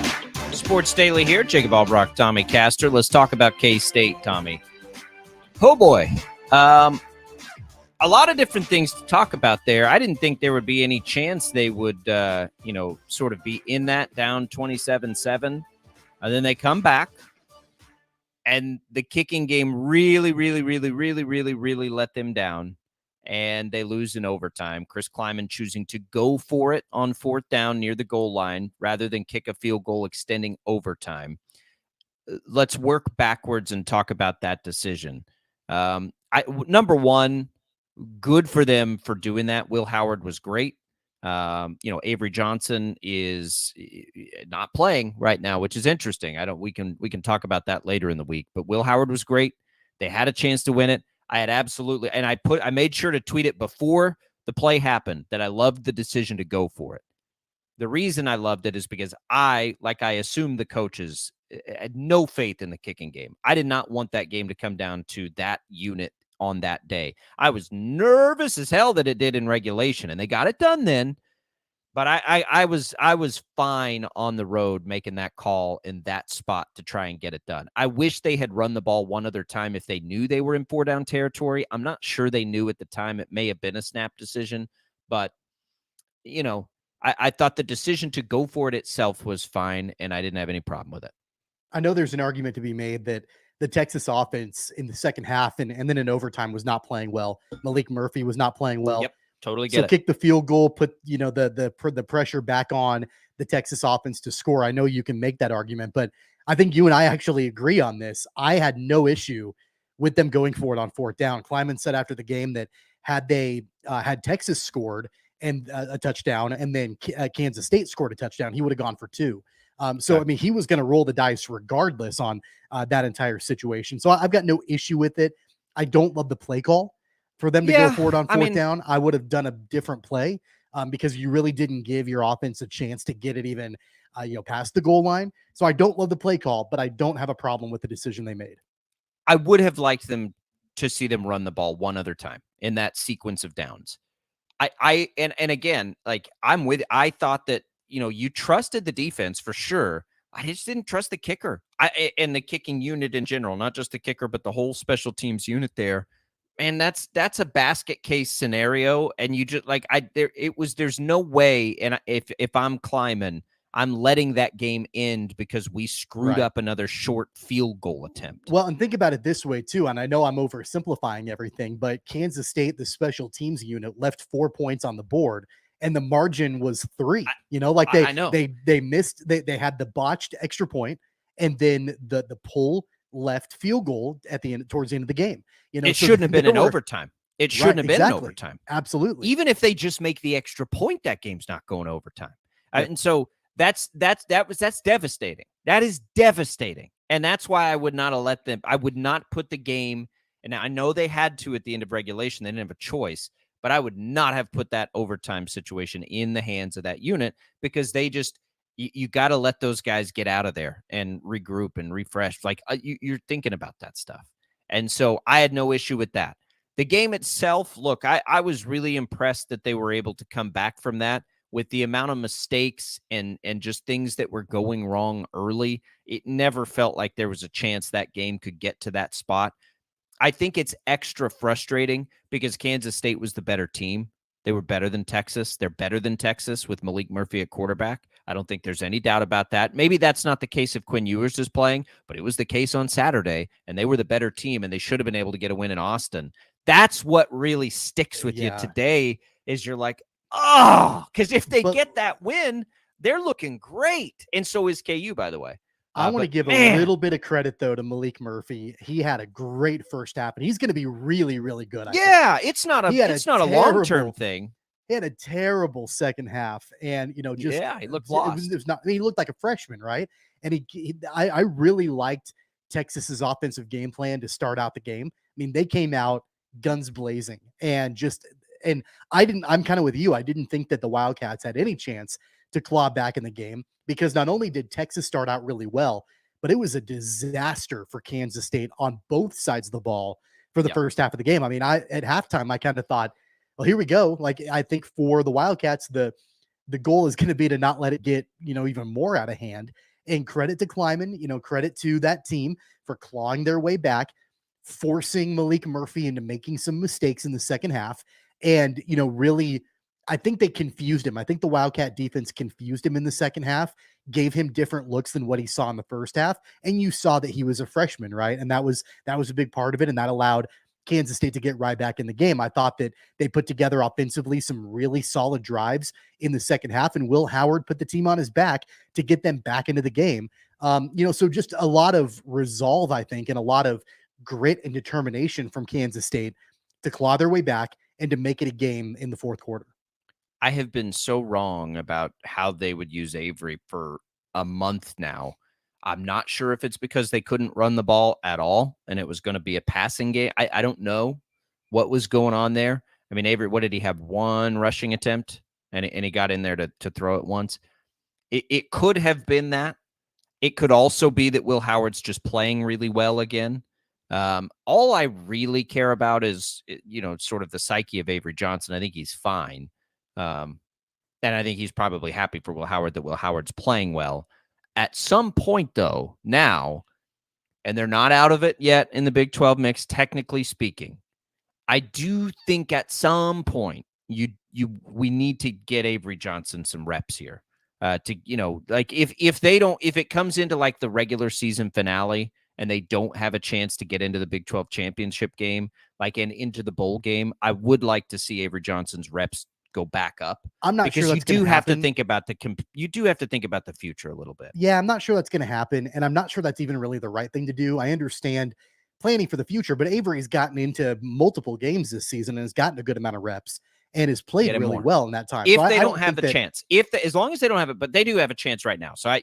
[SPEAKER 1] Sports Daily here. Jacob Albracht, Tommy Castor. Let's talk about K-State, Tommy. Oh, boy. A lot of different things to talk about there. I didn't think there would be any chance they would, sort of be in that down 27-7. And then they come back. And the kicking game really let them down. And they lose in overtime. Chris Kleiman choosing to go for it on fourth down near the goal line rather than kick a field goal extending overtime. Let's work backwards and talk about that decision. Number one, good for them for doing that. Will Howard was great. Avery Johnson is not playing right now, which is interesting. We can talk about that later in the week, but Will Howard was great. They had a chance to win it. I had absolutely, and I made sure to tweet it before the play happened that I loved the decision to go for it. The reason I loved it is because I assumed the coaches had no faith in the kicking game. I did not want that game to come down to that unit on that day. I was nervous as hell that it did in regulation, and they got it done then. But I was fine on the road making that call in that spot to try and get it done. I wish they had run the ball one other time if they knew they were in 4-down territory. I'm not sure they knew at the time. It may have been a snap decision, but I thought the decision to go for it itself was fine, and I didn't have any problem with it.
[SPEAKER 2] I know there's an argument to be made that the Texas offense in the second half and then in overtime was not playing well. Malik Murphy was not playing well.
[SPEAKER 1] Yep. Totally get it.
[SPEAKER 2] Kick the field goal, put the pressure back on the Texas offense to score. I know you can make that argument, but I think you and I actually agree on this. I had no issue with them going for it on fourth down. Kleiman said after the game that had Texas scored and a touchdown, and then Kansas State scored a touchdown, he would have gone for two. I mean, he was going to roll the dice regardless on that entire situation. So I've got no issue with it. I don't love the play call. For them to go forward on fourth down, I would have done a different play because you really didn't give your offense a chance to get it even, past the goal line. So I don't love the play call, but I don't have a problem with the decision they made.
[SPEAKER 1] I would have liked them to see them run the ball one other time in that sequence of downs. And again, I thought that, you trusted the defense for sure. I just didn't trust the kicker and the kicking unit in general, not just the kicker, but the whole special teams unit there. And that's a basket case scenario. And you just there's no way. And if I'm Kleiman, I'm letting that game end because we screwed
[SPEAKER 2] Right.
[SPEAKER 1] up another short field goal attempt.
[SPEAKER 2] Well, and think about it this way too, and I know I'm oversimplifying everything, but Kansas State, the special teams unit, left 4 points on the board, and the margin was 3. Like
[SPEAKER 1] I know.
[SPEAKER 2] they missed, they had the botched extra point, and then the pull left field goal at the end, towards the end of the game.
[SPEAKER 1] It shouldn't have been in overtime. It shouldn't have been in overtime.
[SPEAKER 2] Absolutely.
[SPEAKER 1] Even if they just make the extra point, that game's not going overtime. And so that's devastating. That is devastating. And that's why I would not have let them. I would not put the game. And I know they had to at the end of regulation. They didn't have a choice. But I would not have put that overtime situation in the hands of that unit, because they just, you got to let those guys get out of there and regroup and refresh. Like you're thinking about that stuff. And so I had no issue with that. The game itself, look, I was really impressed that they were able to come back from that with the amount of mistakes and just things that were going wrong early. It never felt like there was a chance that game could get to that spot. I think it's extra frustrating because Kansas State was the better team. They were better than Texas. They're better than Texas with Malik Murphy at quarterback. I don't think there's any doubt about that. Maybe that's not the case if Quinn Ewers is playing, but it was the case on Saturday, and they were the better team, and they should have been able to get a win in Austin. That's what really sticks with you today is you're like, oh, because if they get that win, they're looking great. And so is KU, by the way.
[SPEAKER 2] I want to give a little bit of credit, though, to Malik Murphy. He had a great first half, and he's going to be really, really good. I think.
[SPEAKER 1] It's not a long-term thing.
[SPEAKER 2] He had a terrible second half, and
[SPEAKER 1] he looked lost.
[SPEAKER 2] It was not. I mean, he looked like a freshman, right? And I really liked Texas's offensive game plan to start out the game. I mean, they came out guns blazing, and I'm kind of with you. I didn't think that the Wildcats had any chance to claw back in the game, because not only did Texas start out really well, but it was a disaster for Kansas State on both sides of the ball for the first half of the game. I mean, at halftime, I kind of thought, well, here we go. Like, I think for the Wildcats, the goal is going to be to not let it get, even more out of hand. And credit to Kleiman, credit to that team for clawing their way back, forcing Malik Murphy into making some mistakes in the second half. And, really, I think they confused him. I think the Wildcat defense confused him in the second half, gave him different looks than what he saw in the first half. And you saw that he was a freshman, right? And that was a big part of it. And that allowed Kansas State to get right back in the game. I thought that they put together offensively some really solid drives in the second half, and Will Howard put the team on his back to get them back into the game. So just a lot of resolve, I think, and a lot of grit and determination from Kansas State to claw their way back and to make it a game in the fourth quarter.
[SPEAKER 1] I have been so wrong about how they would use Avery for a month now. I'm not sure if it's because they couldn't run the ball at all and it was going to be a passing game. I don't know what was going on there. I mean, Avery, what did he have? One rushing attempt and he got in there to throw it once. It could have been that. It could also be that Will Howard's just playing really well again. All I really care about is, sort of the psyche of Avery Johnson. I think he's fine. And I think he's probably happy for Will Howard that Will Howard's playing well. At some point, though, now, and they're not out of it yet in the Big 12 mix, technically speaking, I do think at some point we need to get Avery Johnson some reps here. Like if it comes into like the regular season finale and they don't have a chance to get into the Big 12 championship game, like and into the bowl game, I would like to see Avery Johnson's reps go back up.
[SPEAKER 2] I'm not
[SPEAKER 1] because
[SPEAKER 2] sure
[SPEAKER 1] you do have to think about the future a little bit.
[SPEAKER 2] Yeah, I'm not sure that's going to happen, and I'm not sure that's even really the right thing to do. I understand planning for the future, but Avery's gotten into multiple games this season and has gotten a good amount of reps and has played really well in that time.
[SPEAKER 1] If they don't have the chance, as long as they don't have it, but they do have a chance right now. So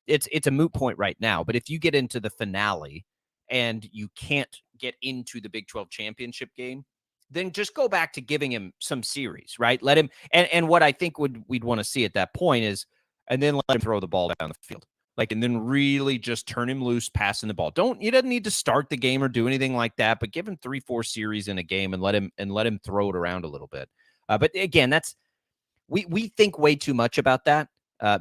[SPEAKER 1] it's a moot point right now. But if you get into the finale and you can't get into the Big 12 championship game, then just go back to giving him some series, right? Let him, and what I think we'd want to see at that point is, and then let him throw the ball down the field. And then really just turn him loose, passing the ball. He doesn't need to start the game or do anything like that, but give him 3-4 series in a game and let him throw it around a little bit. But again, we think way too much about that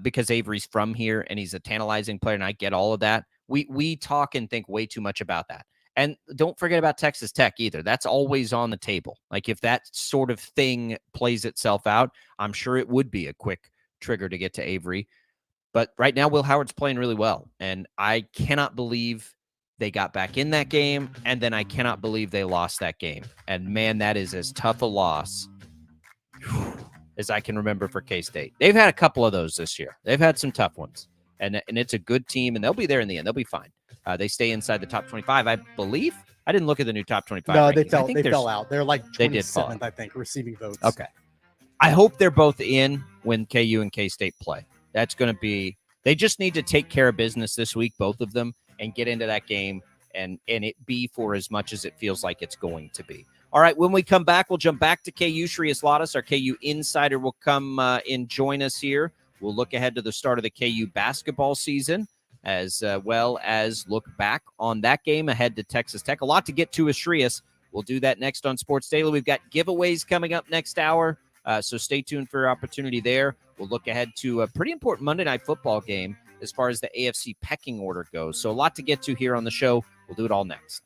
[SPEAKER 1] because Avery's from here and he's a tantalizing player, and I get all of that. We talk and think way too much about that. And don't forget about Texas Tech either. That's always on the table. Like if that sort of thing plays itself out, I'm sure it would be a quick trigger to get to Avery. But right now, Will Howard's playing really well, and I cannot believe they got back in that game, and then I cannot believe they lost that game. And, man, that is as tough a loss as I can remember for K-State. They've had a couple of those this year. They've had some tough ones, and it's a good team, and they'll be there in the end. They'll be fine. They stay inside the top 25, I believe. I didn't look at the new top 25
[SPEAKER 2] No,
[SPEAKER 1] rankings.
[SPEAKER 2] they fell out. They're like
[SPEAKER 1] They did fall
[SPEAKER 2] 27th, I think, receiving votes.
[SPEAKER 1] Okay. I hope they're both in when KU and K-State play. That's going to be – they just need to take care of business this week, both of them, and get into that game and it be for as much as it feels like it's going to be. All right, when we come back, we'll jump back to KU. Shreyas Ladas, our KU insider, will come and join us here. We'll look ahead to the start of the KU basketball season, as well as look back on that game ahead to Texas Tech. A lot to get to with Shreyas. We'll do that next on Sports Daily. We've got giveaways coming up next hour, so stay tuned for your opportunity there. We'll look ahead to a pretty important Monday Night Football game as far as the AFC pecking order goes. So a lot to get to here on the show. We'll do it all next.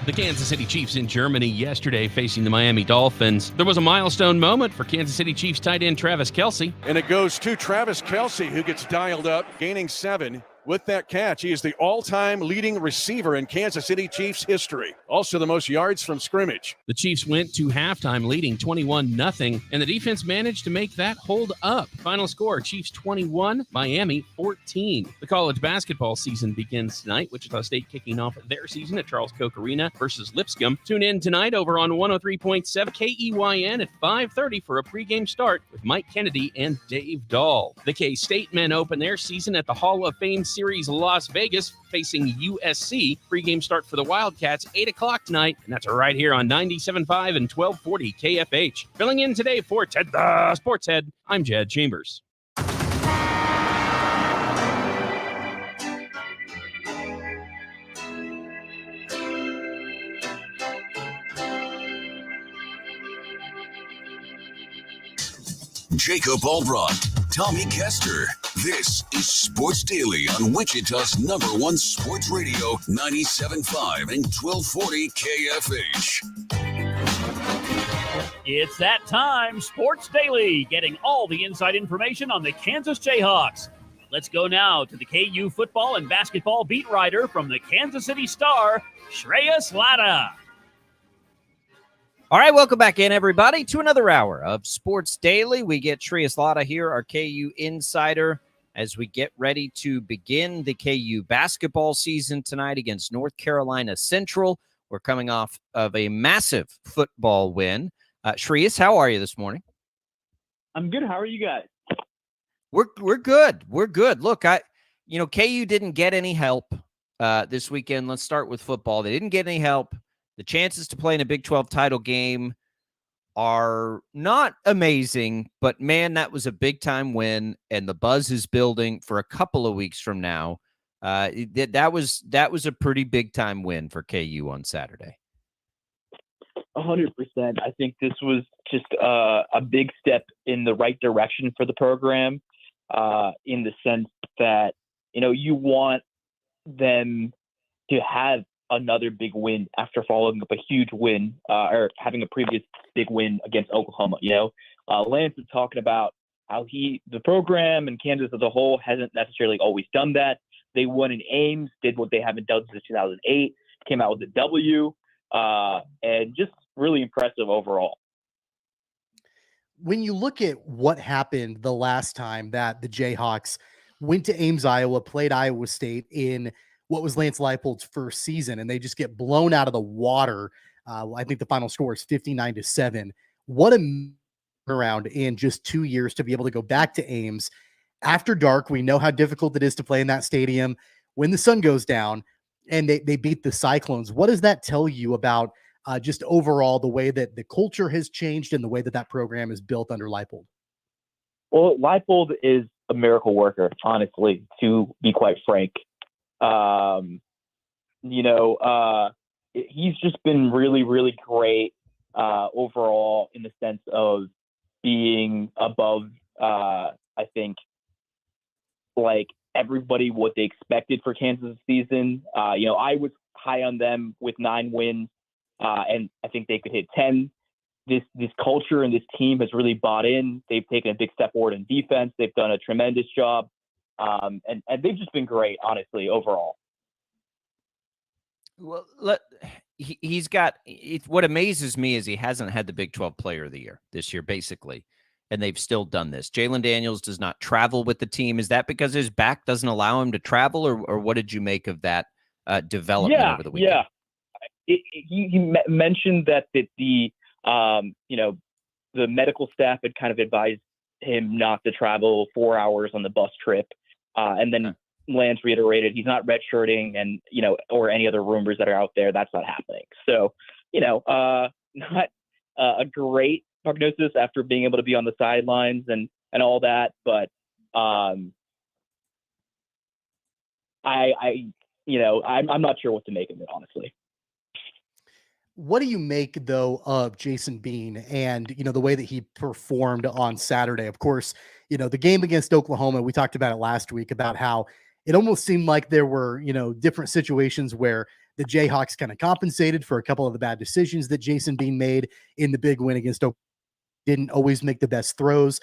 [SPEAKER 4] The Kansas City Chiefs in Germany yesterday facing the Miami Dolphins. There was a milestone moment for Kansas City Chiefs tight end Travis Kelce.
[SPEAKER 5] And it goes to Travis Kelce, who gets dialed up, gaining 7. With that catch, he is the all-time leading receiver in Kansas City Chiefs history. Also the most yards from scrimmage.
[SPEAKER 4] The Chiefs went to halftime leading 21-0, and the defense managed to make that hold up. Final score, Chiefs 21, Miami 14. The college basketball season begins tonight. Wichita State kicking off their season at Charles Koch Arena versus Lipscomb. Tune in tonight over on 103.7 KEYN at 5:30 for a pregame start with Mike Kennedy and Dave Dahl. The K-State men open their season at the Hall of Fame Series Las Vegas facing USC. Pregame start for the Wildcats, 8 o'clock tonight, and that's right here on 97.5 and 1240 KFH. Filling in today for Ted the Sports Head, I'm Jed Chambers.
[SPEAKER 3] Jacob Albracht, Tommy Castor. This is Sports Daily on Wichita's #1 sports radio, 97.5 and 1240 KFH.
[SPEAKER 6] It's that time, Sports Daily, getting all the inside information on the Kansas Jayhawks. Let's go now to the KU football and basketball beat writer from the Kansas City Star, Shreyas Latta.
[SPEAKER 1] All right, welcome back in, everybody, to another hour of Sports Daily. We get Shreyas Latta here, our KU insider, as we get ready to begin the KU basketball season tonight against North Carolina Central. We're coming off of a massive football win. Shreyas, how are you this morning?
[SPEAKER 7] I'm good. How are you guys?
[SPEAKER 1] We're good. We're good. Look, KU didn't get any help this weekend. Let's start with football. They didn't get any help. The chances to play in a Big 12 title game are not amazing, but man, that was a big-time win, and the buzz is building for a couple of weeks from now. That was a pretty big-time win for KU on Saturday.
[SPEAKER 7] 100%. I think this was just a big step in the right direction for the program, in the sense that, you want them to have another big win after following up a huge win, or having a previous big win against Oklahoma. Lance is talking about how the program and Kansas as a whole hasn't necessarily always done that. They won in Ames, did what they haven't done since 2008, came out with a W, and just really impressive overall.
[SPEAKER 2] When you look at what happened the last time that the Jayhawks went to Ames, Iowa, played Iowa State in what was Lance Leipold's first season, and they just get blown out of the water. I think the final score is 59-7. What a turnaround in just 2 years to be able to go back to Ames after dark. We know how difficult it is to play in that stadium when the sun goes down, and they beat the Cyclones. What does that tell you about just overall the way that the culture has changed and the way that program is built under Leipold?
[SPEAKER 7] Well, Leipold is a miracle worker, honestly, to be quite frank. He's just been really, really great overall, in the sense of being above, I think, like everybody, what they expected for Kansas season. I was high on them with 9 wins, and I think they could hit 10. This culture and this team has really bought in. They've taken a big step forward in defense. They've done a tremendous job. And they've just been great, honestly, overall.
[SPEAKER 1] Well, he's got what amazes me is he hasn't had the Big 12 Player of the Year this year, basically, and they've still done this. Jalen Daniels does not travel with the team. Is that because his back doesn't allow him to travel, or what did you make of that development over the weekend?
[SPEAKER 7] Yeah, he mentioned that the medical staff had kind of advised him not to travel 4 hours on the bus trip. And then Lance reiterated he's not redshirting, and, or any other rumors that are out there, that's not happening. So, not a great prognosis after being able to be on the sidelines and all that. But I'm not sure what to make of it, honestly.
[SPEAKER 2] What do you make, though, of Jason Bean and, the way that he performed on Saturday? Of course, the game against Oklahoma, we talked about it last week, about how it almost seemed like there were, different situations where the Jayhawks kind of compensated for a couple of the bad decisions that Jason Bean made in the big win against Oklahoma. Didn't always make the best throws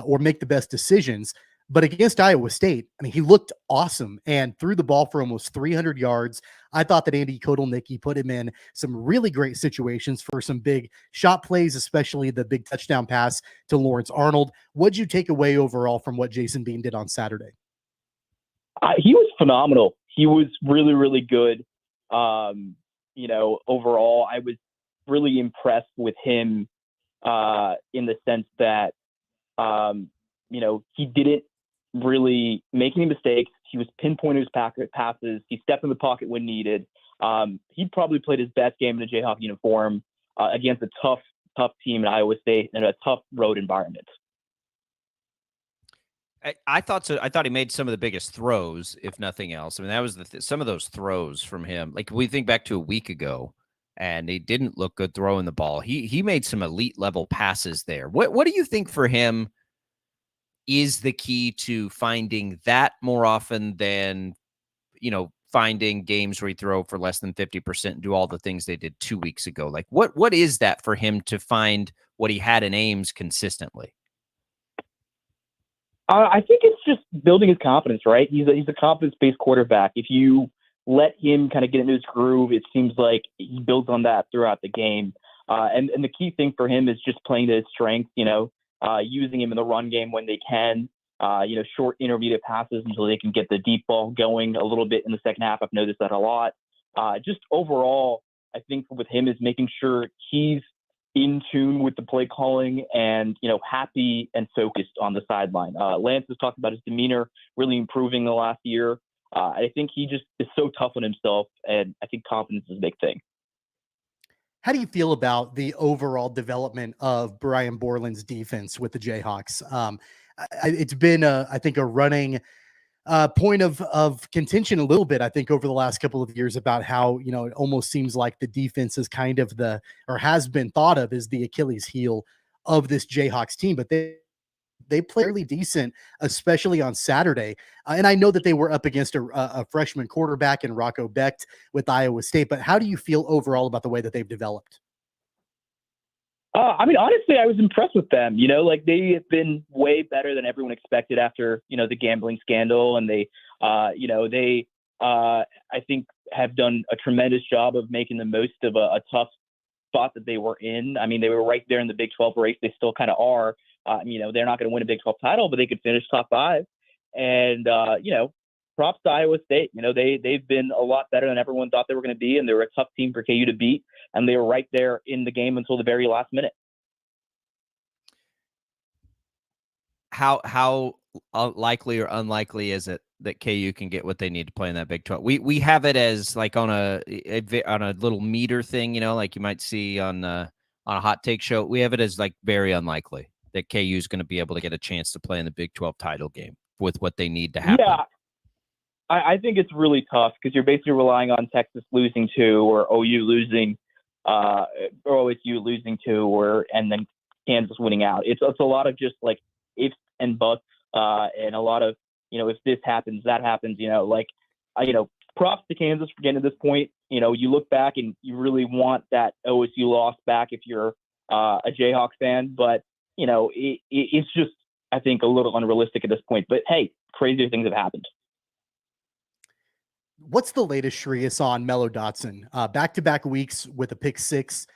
[SPEAKER 2] or make the best decisions. But against Iowa State, I mean, he looked awesome and threw the ball for almost 300 yards. I thought that Andy Kotelnicki put him in some really great situations for some big shot plays, especially the big touchdown pass to Lawrence Arnold. What'd you take away overall from what Jason Bean did on Saturday?
[SPEAKER 7] He was phenomenal. He was really, really good. Overall, I was really impressed with him in the sense that, he didn't really make any mistakes. He was pinpointing his passes. He stepped in the pocket when needed. He probably played his best game in a Jayhawk uniform against a tough team in Iowa State in a tough road environment.
[SPEAKER 1] I thought so. I thought he made some of the biggest throws, if nothing else. I mean, that was some of those throws from him. Like we think back to a week ago, and he didn't look good throwing the ball. He made some elite level passes there. What do you think for him is the key to finding that more often than, finding games where he throw for less than 50% and do all the things they did 2 weeks ago? Like what is that for him to find what he had in Ames consistently?
[SPEAKER 7] I think it's just building his confidence, right? He's a confidence-based quarterback. If you let him kind of get into his groove, it seems like he builds on that throughout the game. And the key thing for him is just playing to his strength, using him in the run game when they can, short intermediate passes until they can get the deep ball going a little bit in the second half. I've noticed that a lot. Just overall, I think with him is making sure he's in tune with the play calling and, happy and focused on the sideline. Lance has talked about his demeanor really improving the last year. I think he just is so tough on himself, and I think confidence is a big thing.
[SPEAKER 2] How do you feel about the overall development of Brian Borland's defense with the Jayhawks? It's been, I think, a running point of contention a little bit, I think, over the last couple of years about how, it almost seems like the defense is kind of has been thought of as the Achilles heel of this Jayhawks team, but they play really decent, especially on Saturday. And I know that they were up against a freshman quarterback in Rocco Becht with Iowa State, but how do you feel overall about the way that they've developed?
[SPEAKER 7] Honestly, I was impressed with them. They have been way better than everyone expected after, the gambling scandal. And they, I think, have done a tremendous job of making the most of a tough spot that they were in. I mean, they were right there in the Big 12 race. They still kind of are. They're not going to win a Big 12 title, but they could finish top 5. And, props to Iowa State. They've been a lot better than everyone thought they were going to be, and they were a tough team for KU to beat, and they were right there in the game until the very last minute.
[SPEAKER 1] How likely or unlikely is it that KU can get what they need to play in that Big 12? We have it as like on a little meter thing, like you might see on a hot take show. We have it as like very unlikely that KU is going to be able to get a chance to play in the Big 12 title game with what they need to happen.
[SPEAKER 7] Yeah. I think it's really tough because you're basically relying on Texas losing 2 or OU losing or OSU losing 2 and then Kansas winning out. It's a lot of just like ifs and buts and a lot of, if this happens, that happens, props to Kansas for getting to this point. You look back and you really want that OSU loss back if you're a Jayhawks fan, but it's just, I think, a little unrealistic at this point. But hey, crazier things have happened.
[SPEAKER 2] What's the latest, Shrees, on Mello Dotson? Back-to-back weeks with a pick 6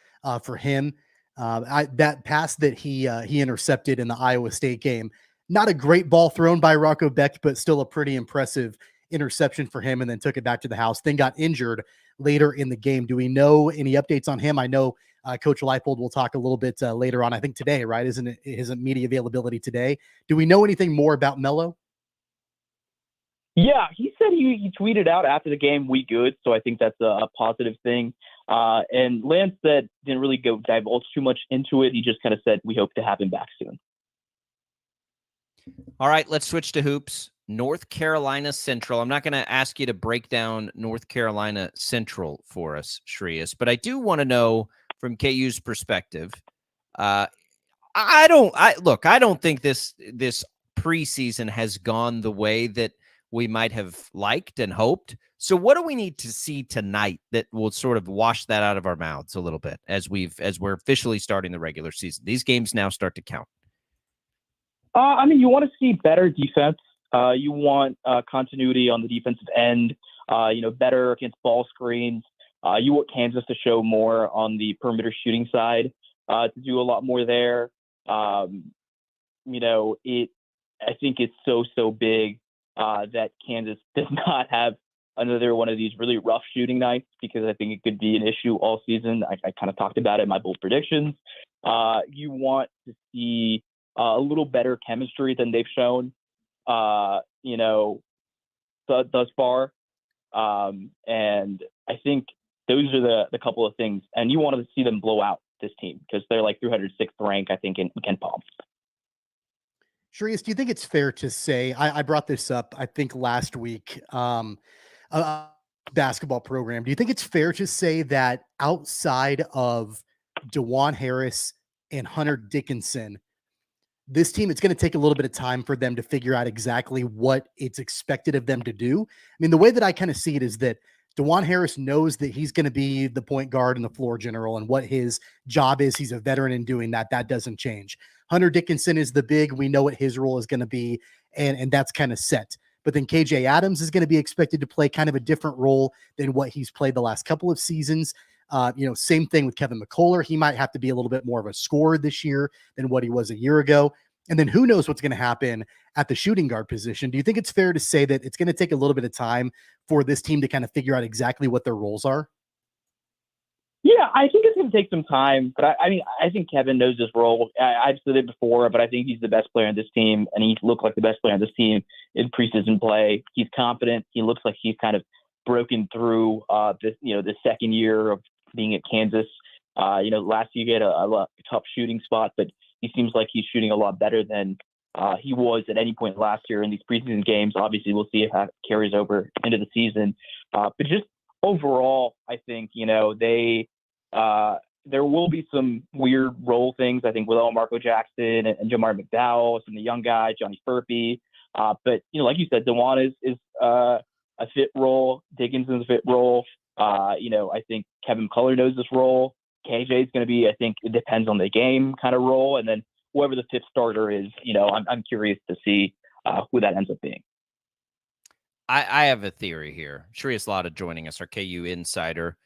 [SPEAKER 2] for him. That pass that he intercepted in the Iowa State game, not a great ball thrown by Rocco Becht, but still a pretty impressive interception for him, and then took it back to the house, then got injured later in the game. Do we know any updates on him? I know Coach Leipold will talk a little bit later on, I think today, right? Isn't it his media availability today? Do we know anything more about Mello?
[SPEAKER 7] Yeah, he said he tweeted out after the game, "We good." So I think that's a positive thing. And Lance said didn't really divulge too much into it. He just kind of said, "We hope to have him back soon."
[SPEAKER 1] All right, let's switch to hoops. North Carolina Central. I'm not going to ask you to break down North Carolina Central for us, Shrees, but I do want to know from KU's perspective. I don't think this preseason has gone the way that we might have liked and hoped. So what do we need to see tonight that will sort of wash that out of our mouths a little bit as we're officially starting the regular season? These games now start to count.
[SPEAKER 7] You want to see better defense. You want continuity on the defensive end. Better against ball screens. You want Kansas to show more on the perimeter shooting side, to do a lot more there. I think it's so big that Kansas does not have another one of these really rough shooting nights, because I think it could be an issue all season. I kind of talked about it in my bold predictions. You want to see a little better chemistry than they've shown, thus far. And I think those are the couple of things. And you want to see them blow out this team, because they're like 306th rank, I think, in Ken Palm.
[SPEAKER 2] Sharius, do you think it's fair to say, I brought this up, I think last week, basketball program. Do you think it's fair to say that outside of DeJuan Harris and Hunter Dickinson, this team, it's going to take a little bit of time for them to figure out exactly what it's expected of them to do? I mean, the way that I kind of see it is that DeJuan Harris knows that he's going to be the point guard and the floor general, and what his job is. He's a veteran in doing that. That doesn't change. Hunter Dickinson is the big. We know what his role is going to be, and that's kind of set. But then KJ Adams is going to be expected to play kind of a different role than what he's played the last couple of seasons. Same thing with Kevin McCullough. He might have to be a little bit more of a scorer this year than what he was a year ago. And then who knows what's going to happen at the shooting guard position. Do you think it's fair to say that it's going to take a little bit of time for this team to kind of figure out exactly what their roles are?
[SPEAKER 7] Yeah, I think it's going to take some time, but I think Kevin knows his role. I've said it before, but I think he's the best player on this team, and he looked like the best player on this team in preseason play. He's confident. He looks like he's kind of broken through the second year of being at Kansas. Last year he had a tough shooting spot, but he seems like he's shooting a lot better than he was at any point last year in these preseason games. Obviously, we'll see if that carries over into the season. But just overall, I think, there will be some weird role things, I think, with Marco Jackson and Jamar McDowell, some of the young guys, Johnny Furphy. But, like you said, DeJuan is a fit role. Dickinson's a fit role. I think Kevin McCullough knows this role. KJ is going to be, I think it depends on the game kind of role. And then whoever the fifth starter is, I'm curious to see who that ends up being.
[SPEAKER 1] I have a theory here. Sharius Lotta joining us, our KU insider,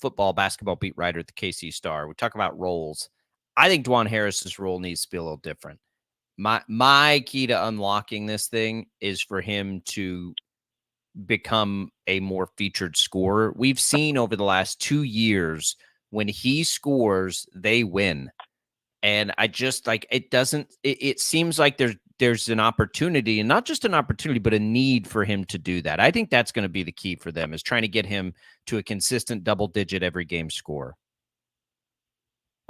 [SPEAKER 1] football, basketball beat writer at the KC Star. We talk about roles. I think DeJuan Harris's role needs to be a little different. My key to unlocking this thing is for him to become a more featured scorer. We've seen over the last 2 years, when he scores, they win. And I just it seems like there's an opportunity, and not just an opportunity, but a need for him to do that. I think that's going to be the key for them, is trying to get him to a consistent double-digit every game score.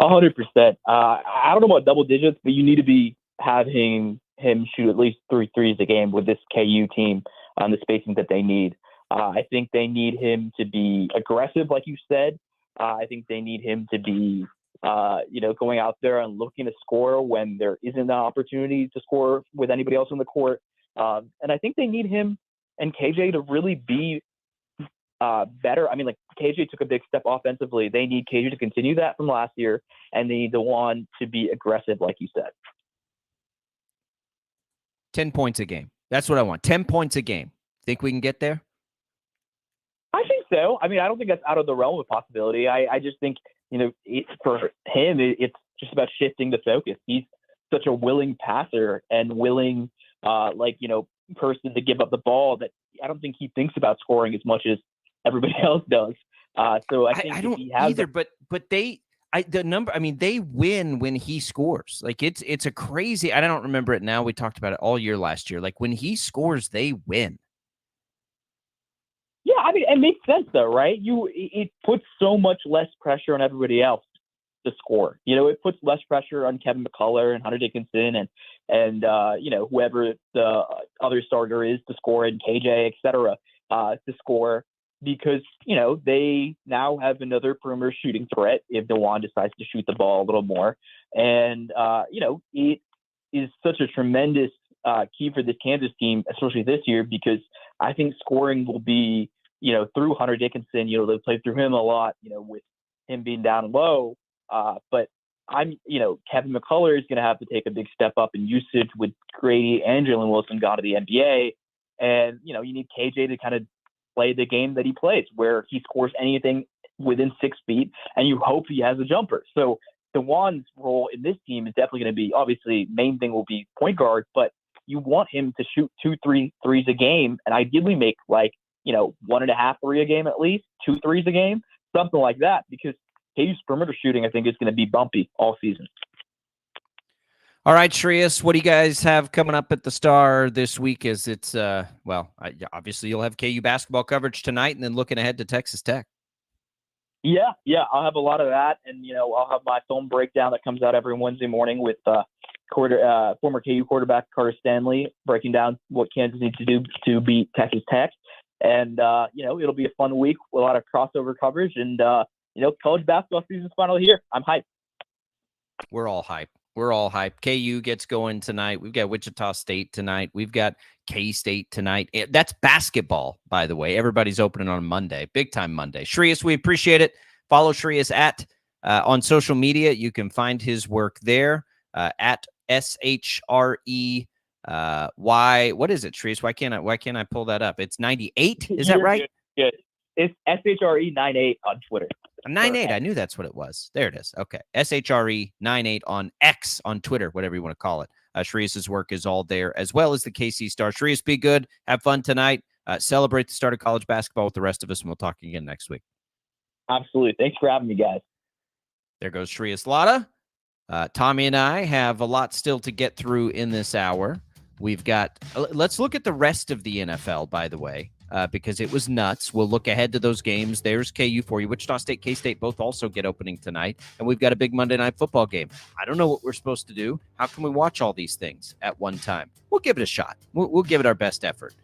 [SPEAKER 7] 100%. I don't know about double digits, but you need to be having him shoot at least 3 threes a game with this KU team on the spacing that they need. I think they need him to be aggressive, like you said. I think they need him to be going out there and looking to score when there isn't an opportunity to score with anybody else on the court. And I think they need him and KJ to really be better. KJ took a big step offensively. They need KJ to continue that from last year, and they need DeJuan to be aggressive, like you said.
[SPEAKER 1] 10 points a game. That's what I want. 10 points a game. Think we can get there?
[SPEAKER 7] I think so. I don't think that's out of the realm of possibility. I just think, for him, it's just about shifting the focus. He's such a willing passer and willing, person to give up the ball that I don't think he thinks about scoring as much as everybody else does. So I think
[SPEAKER 1] I don't either, but they win when he scores. Like it's a crazy, I don't remember it now. We talked about it all year last year. Like when he scores, they win.
[SPEAKER 7] Yeah, it makes sense though, right? It puts so much less pressure on everybody else to score. It puts less pressure on Kevin McCullough and Hunter Dickinson and whoever the other starter is to score, and KJ, et cetera, to score, because they now have another perimeter shooting threat if DeJuan decides to shoot the ball a little more, and it is such a tremendous key for this Kansas team, especially this year, because I think scoring will be through Hunter Dickinson. They played through him a lot, with him being down low. But Kevin McCullough is going to have to take a big step up in usage with Grady and Jalen Wilson gone to the NBA. And, you need KJ to kind of play the game that he plays, where he scores anything within 6 feet, and you hope he has a jumper. So DeJuan's role in this team is definitely going to be, obviously, main thing will be point guard, but you want him to shoot 2-3 threes a game, and ideally make 1.5 3 a game at least, 2 threes a game, something like that, because KU's perimeter shooting, I think, is going to be bumpy all season.
[SPEAKER 1] All right, Shreyas, what do you guys have coming up at the Star this week? As it's obviously you'll have KU basketball coverage tonight, and then looking ahead to Texas Tech.
[SPEAKER 7] Yeah, I'll have a lot of that, and I'll have my film breakdown that comes out every Wednesday morning with former KU quarterback Carter Stanley breaking down what Kansas needs to do to beat Texas Tech, and it'll be a fun week with a lot of crossover coverage, and college basketball season's finally here. I'm hyped.
[SPEAKER 1] We're all hyped. KU gets going tonight. We've got Wichita State tonight. We've got K-State tonight. That's basketball, by the way. Everybody's opening on Monday, big time Monday. Shreyas, we appreciate it. Follow Shreyas on social media. You can find his work there at SHREY. What is it, Shreyas? Why can't I pull that up? It's 98. Is that right?
[SPEAKER 7] Good. It's SHRE98 on Twitter.
[SPEAKER 1] 98. I knew that's what it was. There it is. Okay. SHRE98 on X, on Twitter, whatever you want to call it. Shreyas' work is all there, as well as the KC Star. Shreyas, be good. Have fun tonight. Celebrate the start of college basketball with the rest of us, and we'll talk again next week.
[SPEAKER 7] Absolutely. Thanks for having me, guys.
[SPEAKER 1] There goes Shreyas Latta. Tommy and I have a lot still to get through in this hour. We've got, let's look at the rest of the NFL, by the way. Because it was nuts. We'll look ahead to those games. There's KU for you. Wichita State, K-State both also get opening tonight. And we've got a big Monday Night Football game. I don't know what we're supposed to do. How can we watch all these things at one time? We'll give it a shot. We'll give it our best effort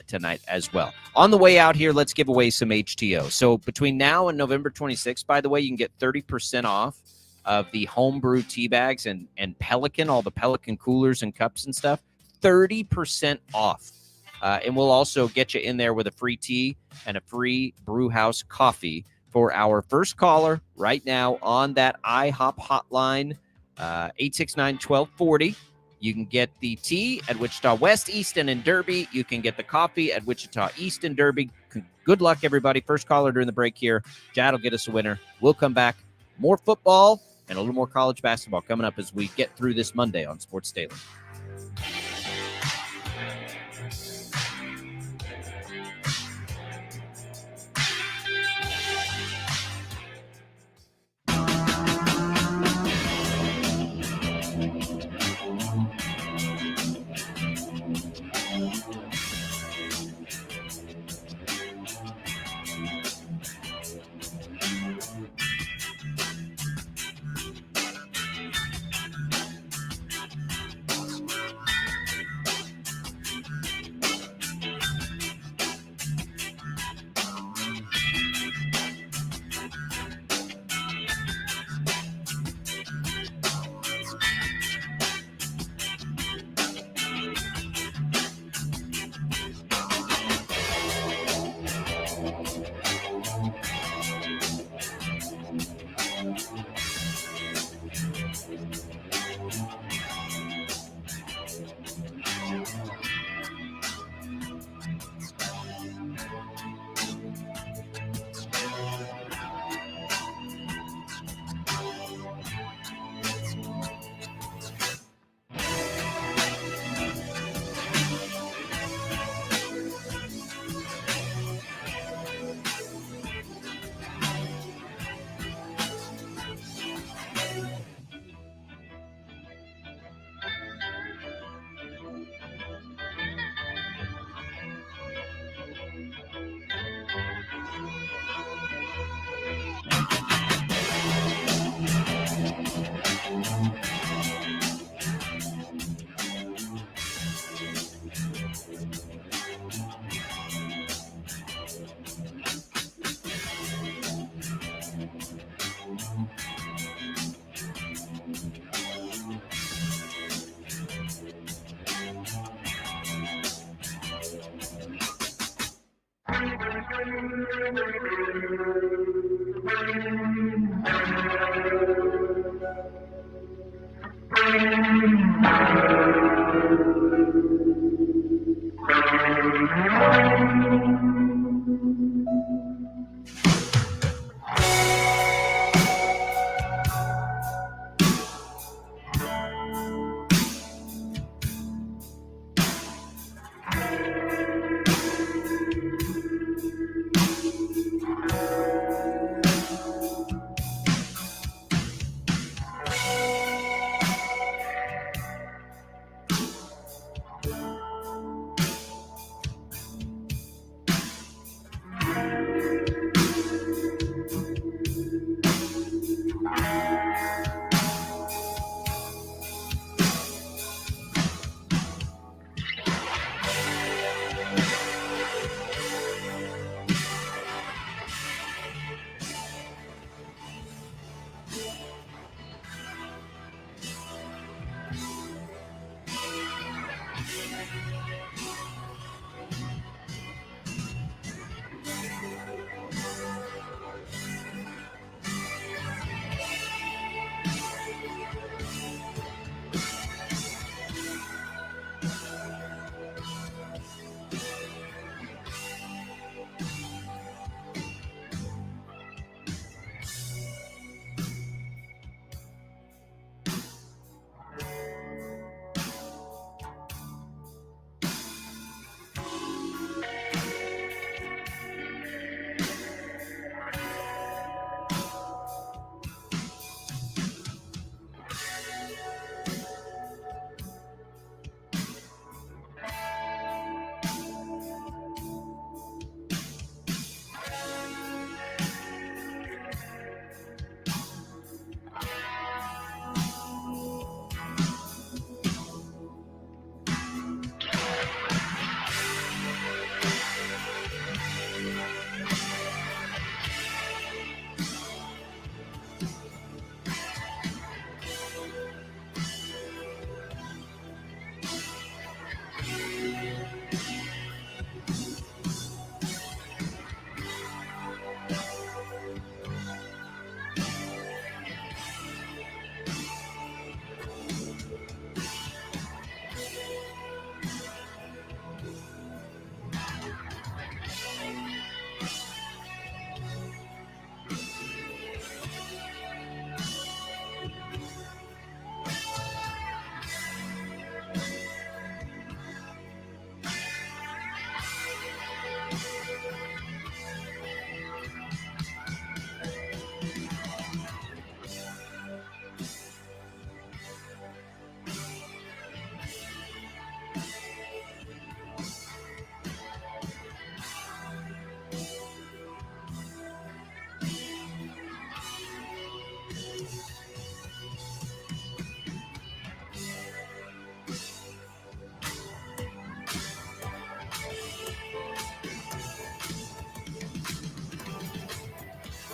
[SPEAKER 1] tonight as well. On the way out here, let's give away some HTO. So between now and November 26th, by the way, you can get 30% off of the homebrew tea bags and Pelican, all the Pelican coolers and cups and stuff. 30% off. And we'll also get you in there with a free tea and a free Brewhouse coffee for our first caller right now on that IHOP hotline, 869-1240. You can get the tea at Wichita West, Easton, and Derby. You can get the coffee at Wichita East and Derby. Good luck, everybody. First caller during the break here. Jad will get us a winner. We'll come back. More football and a little more college basketball coming up as we get through this Monday on Sports Daily.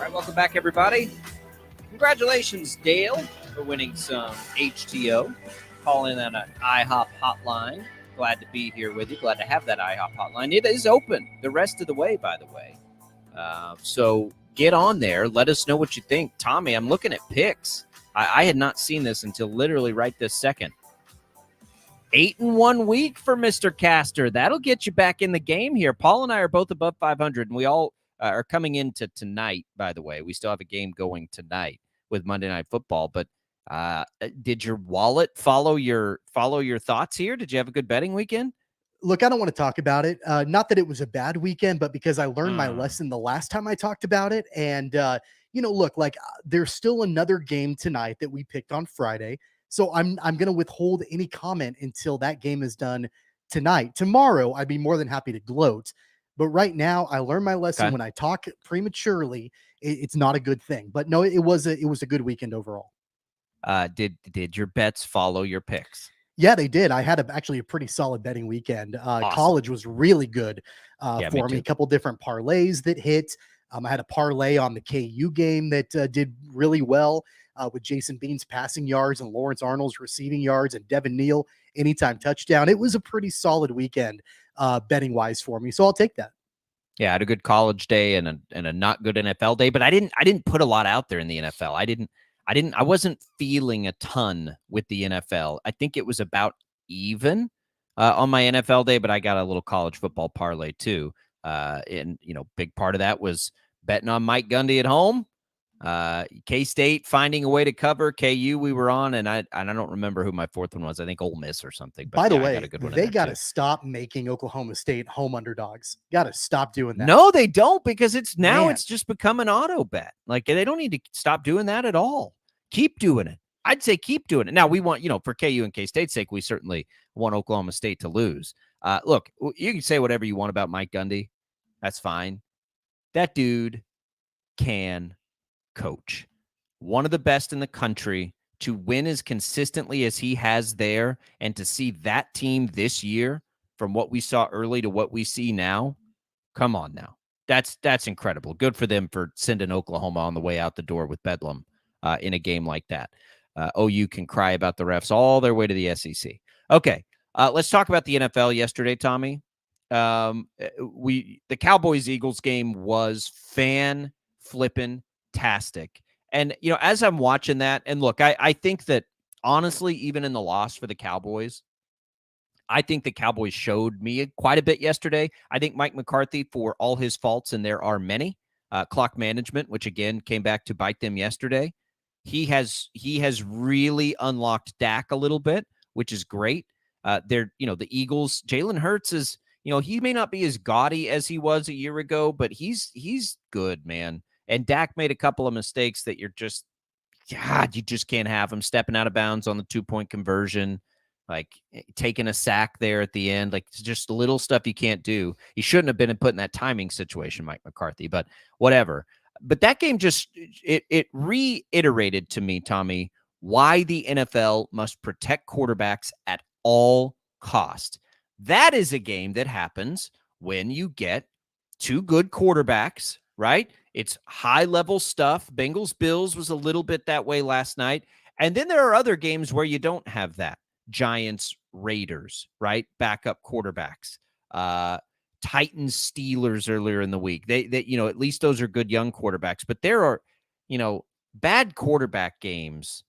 [SPEAKER 1] right, welcome back, everybody. Congratulations, Dale, for winning some HTO. Call in on an IHOP hotline. Glad to be here with you. Glad to have that IHOP hotline. It is open the rest of the way, by the way. So get on there. Let us know what you think. Tommy, I'm looking at picks. I had not seen this until literally right this second. 8 in 1 week for Mr. Castor. That'll get you back in the game here. Paul and I are both above 500, and we all are coming into tonight, by the way. We still have a game going tonight with Monday Night Football, but did your wallet follow your thoughts here? Did you have a good betting weekend?
[SPEAKER 2] Look, I don't want to talk about it. Not that it was a bad weekend, but because I learned my lesson the last time I talked about it. And, look, there's still another game tonight that we picked on Friday. So I'm going to withhold any comment until that game is done tonight. Tomorrow, I'd be more than happy to gloat. But right now, I learned my lesson. When I talk prematurely, it's not a good thing. But no, it was a good weekend overall.
[SPEAKER 1] Did your bets follow your picks?
[SPEAKER 2] Yeah, they did. I had actually a pretty solid betting weekend.
[SPEAKER 1] Awesome.
[SPEAKER 2] College was really good for me. A couple different parlays that hit. I had a parlay on the KU game that did really well with Jason Bean's passing yards and Lawrence Arnold's receiving yards and Devin Neal anytime touchdown. It was a pretty solid weekend betting wise for me. So I'll take that.
[SPEAKER 1] Yeah, I had a good college day and a not good NFL day, but I didn't put a lot out there in the NFL. I wasn't feeling a ton with the NFL. I think it was about even on my NFL day, but I got a little college football parlay too. And big part of that was betting on Mike Gundy at home. K-State finding a way to cover. KU we were on, and I don't remember who my fourth one was. I think Ole Miss or something. But
[SPEAKER 2] by the way, they got to stop making Oklahoma State home underdogs. Got to stop doing that.
[SPEAKER 1] No, they don't, because it's just become an auto bet. Like, they don't need to stop doing that at all. Keep doing it. I'd say keep doing it. Now, we want, for KU and K-State's sake, we certainly want Oklahoma State to lose. Look, you can say whatever you want about Mike Gundy. That's fine. That dude can coach. One of the best in the country. To win as consistently as he has there, and to see that team this year from what we saw early to what we see now, come on now. That's incredible. Good for them for sending Oklahoma on the way out the door with Bedlam in a game like that. OU can cry about the refs all their way to the SEC. Okay, let's talk about the NFL yesterday, Tommy. The Cowboys-Eagles game was fan-flippin'-tastic. And, as I'm watching that, and look, I think that, honestly, even in the loss for the Cowboys, I think the Cowboys showed me quite a bit yesterday. I think Mike McCarthy, for all his faults, and there are many, clock management, which, again, came back to bite them yesterday, he has really unlocked Dak a little bit, which is great. The Eagles, Jalen Hurts is, he may not be as gaudy as he was a year ago, but he's good, man. And Dak made a couple of mistakes that you just can't have him. Stepping out of bounds on the 2-point conversion, like taking a sack there at the end, like just little stuff you can't do. He shouldn't have been put in that timing situation, Mike McCarthy, but whatever. But that game just, it reiterated to me, Tommy, why the NFL must protect quarterbacks at all cost. That is a game that happens when you get two good quarterbacks, right? It's high-level stuff. Bengals-Bills was a little bit that way last night. And then there are other games where you don't have that. Giants-Raiders, right? Backup quarterbacks. Titans-Steelers earlier in the week. They at least those are good young quarterbacks. But there are, bad quarterback games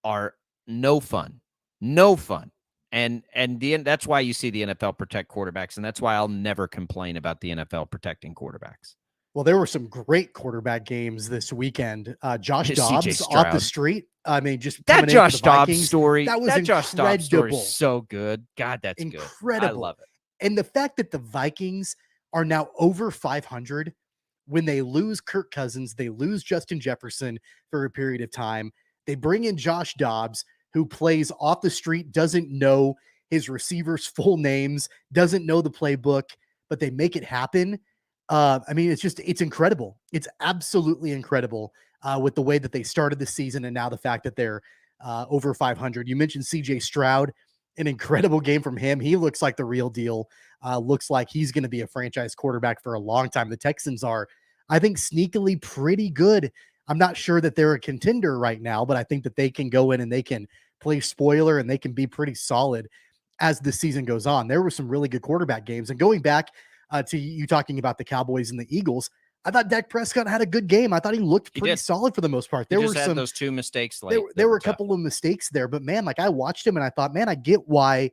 [SPEAKER 1] are no fun. No fun. And that's why you see the NFL protect quarterbacks, and that's why I'll never complain about the NFL protecting quarterbacks.
[SPEAKER 2] Well, there were some great quarterback games this weekend. Josh Dobbs off the street. I mean, just
[SPEAKER 1] that Josh Dobbs story.
[SPEAKER 2] That was
[SPEAKER 1] Josh Dobbs story is so good. God, that's
[SPEAKER 2] incredible.
[SPEAKER 1] Good. I love it.
[SPEAKER 2] And the fact that the Vikings are now over 500 when they lose Kirk Cousins, they lose Justin Jefferson for a period of time. They bring in Josh Dobbs, who plays off the street, doesn't know his receivers' full names, doesn't know the playbook, but they make it happen. It's incredible. It's absolutely incredible with the way that they started the season and now the fact that they're over 500. You mentioned CJ Stroud, an incredible game from him. He looks like the real deal. Looks like he's going to be a franchise quarterback for a long time. The Texans are I think sneakily pretty good. I'm not sure that they're a contender right now, but I think that they can go in and they can play spoiler and they can be pretty solid as the season goes on. There were some really good quarterback games. And going back to you talking about the Cowboys and the Eagles, I thought Dak Prescott had a good game. I thought he looked pretty solid for the most part.
[SPEAKER 1] There were some those 2 mistakes late.
[SPEAKER 2] There were a couple of mistakes there, but man, like I watched him and I thought, man, I get why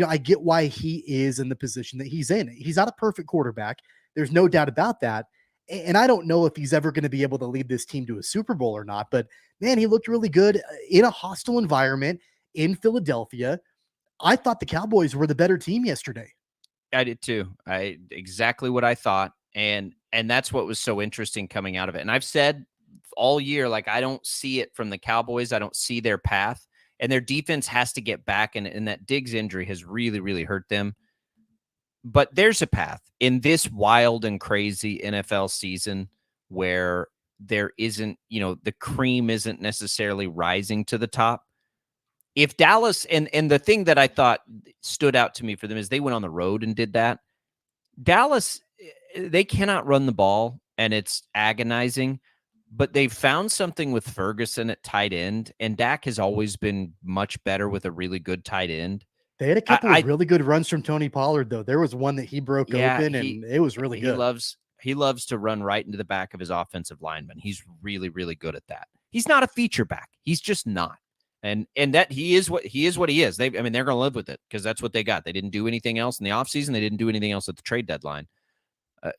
[SPEAKER 2] I get why he is in the position that he's in. He's not a perfect quarterback. There's no doubt about that. And I don't know if he's ever going to be able to lead this team to a Super Bowl or not, but man, he looked really good in a hostile environment in Philadelphia. I thought the Cowboys were the better team yesterday.
[SPEAKER 1] I did too. Exactly what I thought. And that's what was so interesting coming out of it. And I've said all year, like, I don't see it from the Cowboys. I don't see their path. And their defense has to get back, and that Diggs injury has really, really hurt them. But there's a path in this wild and crazy NFL season where there isn't, the cream isn't necessarily rising to the top. If Dallas, and the thing that I thought stood out to me for them is they went on the road and did that. Dallas, they cannot run the ball, and it's agonizing. But they've found something with Ferguson at tight end, and Dak has always been much better with a really good tight end.
[SPEAKER 2] They had a couple of really good runs from Tony Pollard, though. There was one that he broke open, and it was really good.
[SPEAKER 1] He loves to run right into the back of his offensive lineman. He's really, really good at that. He's not a feature back. He's just not. And that he is what he is. They're going to live with it because that's what they got. They didn't do anything else in the offseason. They didn't do anything else at the trade deadline.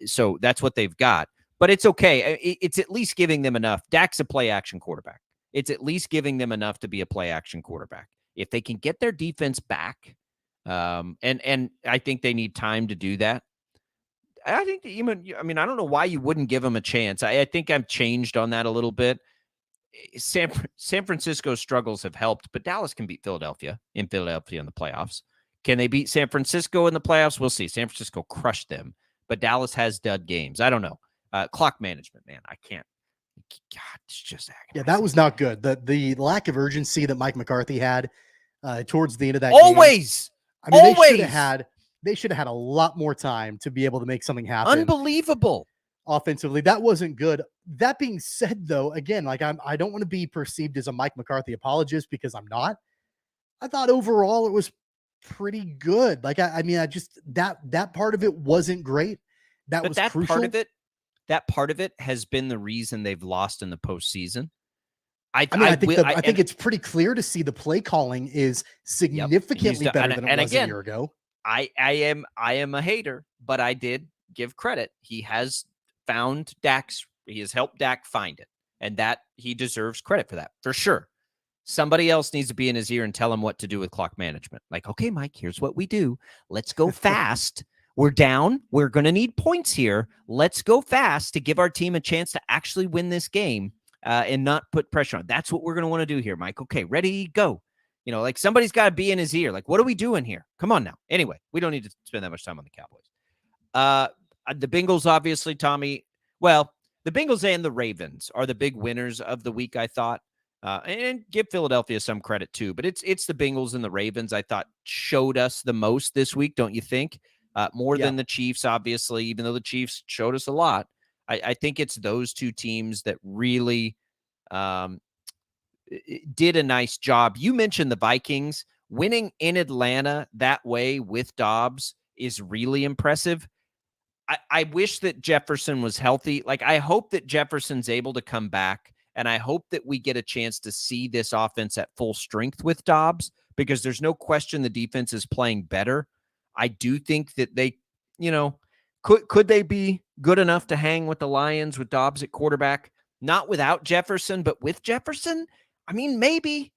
[SPEAKER 1] So that's what they've got. But it's okay. It's at least giving them enough. Dak's a play-action quarterback. It's at least giving them enough to be a play-action quarterback. If they can get their defense back, and I think they need time to do that. I think that I don't know why you wouldn't give them a chance. I think I've changed on that a little bit. San Francisco's struggles have helped, but Dallas can beat Philadelphia in the playoffs. Can they beat San Francisco in the playoffs? We'll see. San Francisco crushed them, but Dallas has dud games. I don't know. Clock management, man. I can't. God, it's just agonizing.
[SPEAKER 2] Yeah, that was not good. The lack of urgency that Mike McCarthy had towards the end of that
[SPEAKER 1] always.
[SPEAKER 2] Game, they should have had a lot more time to be able to make something happen.
[SPEAKER 1] Unbelievable.
[SPEAKER 2] Offensively, that wasn't good. That being said, though, again, like I don't want to be perceived as a Mike McCarthy apologist because I'm not. I thought overall it was pretty good. Like I just that part of it wasn't great. That crucial.
[SPEAKER 1] That part of it has been the reason they've lost in the postseason.
[SPEAKER 2] I think it's pretty clear to see the play calling is significantly better than it was a year ago.
[SPEAKER 1] I am a hater, but I did give credit. He has found he has helped Dak find it, and that he deserves credit for that, for sure. Somebody else needs to be in his ear and tell him what to do with clock management. Like, okay, Mike, here's what we do. Let's go fast. We're down. We're going to need points here. Let's go fast to give our team a chance to actually win this game and not put pressure on. That's what we're going to want to do here, Mike. Okay, ready, go. Like somebody's got to be in his ear. Like, what are we doing here? Come on now. Anyway, we don't need to spend that much time on the Cowboys. The Bengals, obviously, Tommy. Well, the Bengals and the Ravens are the big winners of the week, I thought. And give Philadelphia some credit, too. But it's the Bengals and the Ravens, I thought, showed us the most this week, don't you think? More than the Chiefs, obviously, even though the Chiefs showed us a lot. I think it's those two teams that really did a nice job. You mentioned the Vikings. Winning in Atlanta that way with Dobbs is really impressive. I wish that Jefferson was healthy. Like, I hope that Jefferson's able to come back, and I hope that we get a chance to see this offense at full strength with Dobbs, because there's no question the defense is playing better. I do think that they, could they be good enough to hang with the Lions with Dobbs at quarterback? Not without Jefferson, but with Jefferson? I mean, maybe.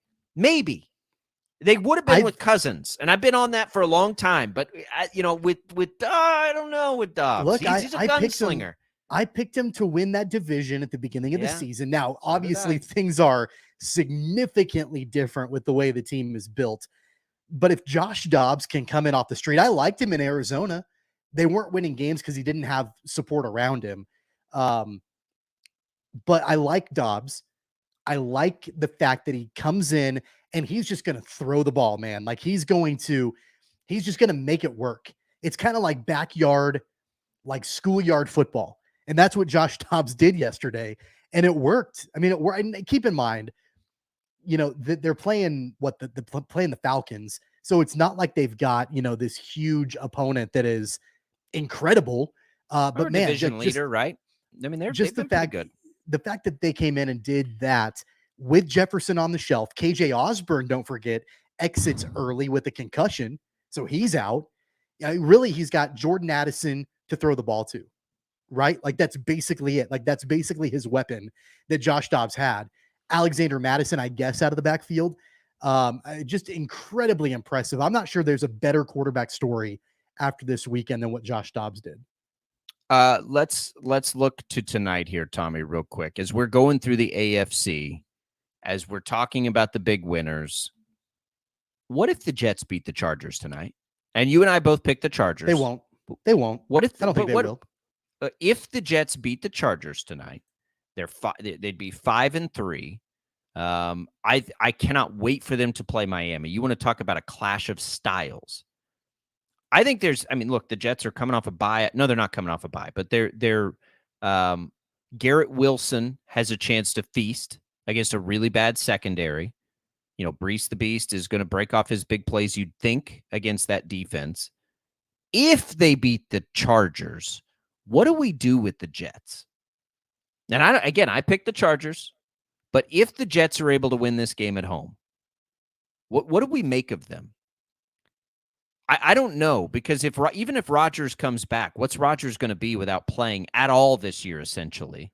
[SPEAKER 1] They would have been with Cousins, and I've been on that for a long time. But I don't know with Dobbs.
[SPEAKER 2] Look,
[SPEAKER 1] he's a gunslinger.
[SPEAKER 2] I picked him to win that division at the beginning of the season. Now, obviously, things are significantly different with the way the team is built. But if Josh Dobbs can come in off the street, I liked him in Arizona. They weren't winning games because he didn't have support around him. But I like Dobbs. I like the fact that he comes in and he's just going to throw the ball, man. Like he's just going to make it work. It's kind of like backyard, like schoolyard football. And that's what Josh Dobbs did yesterday. And it worked. I mean, and keep in mind, they're playing playing the Falcons. So it's not like they've got, this huge opponent that is incredible. But man,
[SPEAKER 1] division leader, right? I mean, they've been pretty good.
[SPEAKER 2] The fact that they came in and did that with Jefferson on the shelf, KJ Osborne, don't forget, exits early with a concussion. So he's out. Really, he's got Jordan Addison to throw the ball to, right? Like that's basically it. Like that's basically his weapon that Josh Dobbs had. Alexander Madison, I guess, out of the backfield. Just incredibly impressive. I'm not sure there's a better quarterback story after this weekend than what Josh Dobbs did.
[SPEAKER 1] Let's look to tonight here, Tommy, real quick. As we're going through the AFC, as we're talking about the big winners, what if the Jets beat the Chargers tonight? And you and I both picked the Chargers.
[SPEAKER 2] They won't. They won't.
[SPEAKER 1] What if
[SPEAKER 2] I don't think they will.
[SPEAKER 1] If the Jets beat the Chargers tonight, they'd be 5-3. I cannot wait for them to play Miami. You want to talk about a clash of styles? I think look, the Jets are coming off a bye. No, they're not coming off a bye, but they're Garrett Wilson has a chance to feast against a really bad secondary. Brees the Beast is going to break off his big plays, you'd think, against that defense. If they beat the Chargers, what do we do with the Jets? And I picked the Chargers, but if the Jets are able to win this game at home, what do we make of them? I don't know, because even if Rodgers comes back, what's Rodgers going to be without playing at all this year, essentially?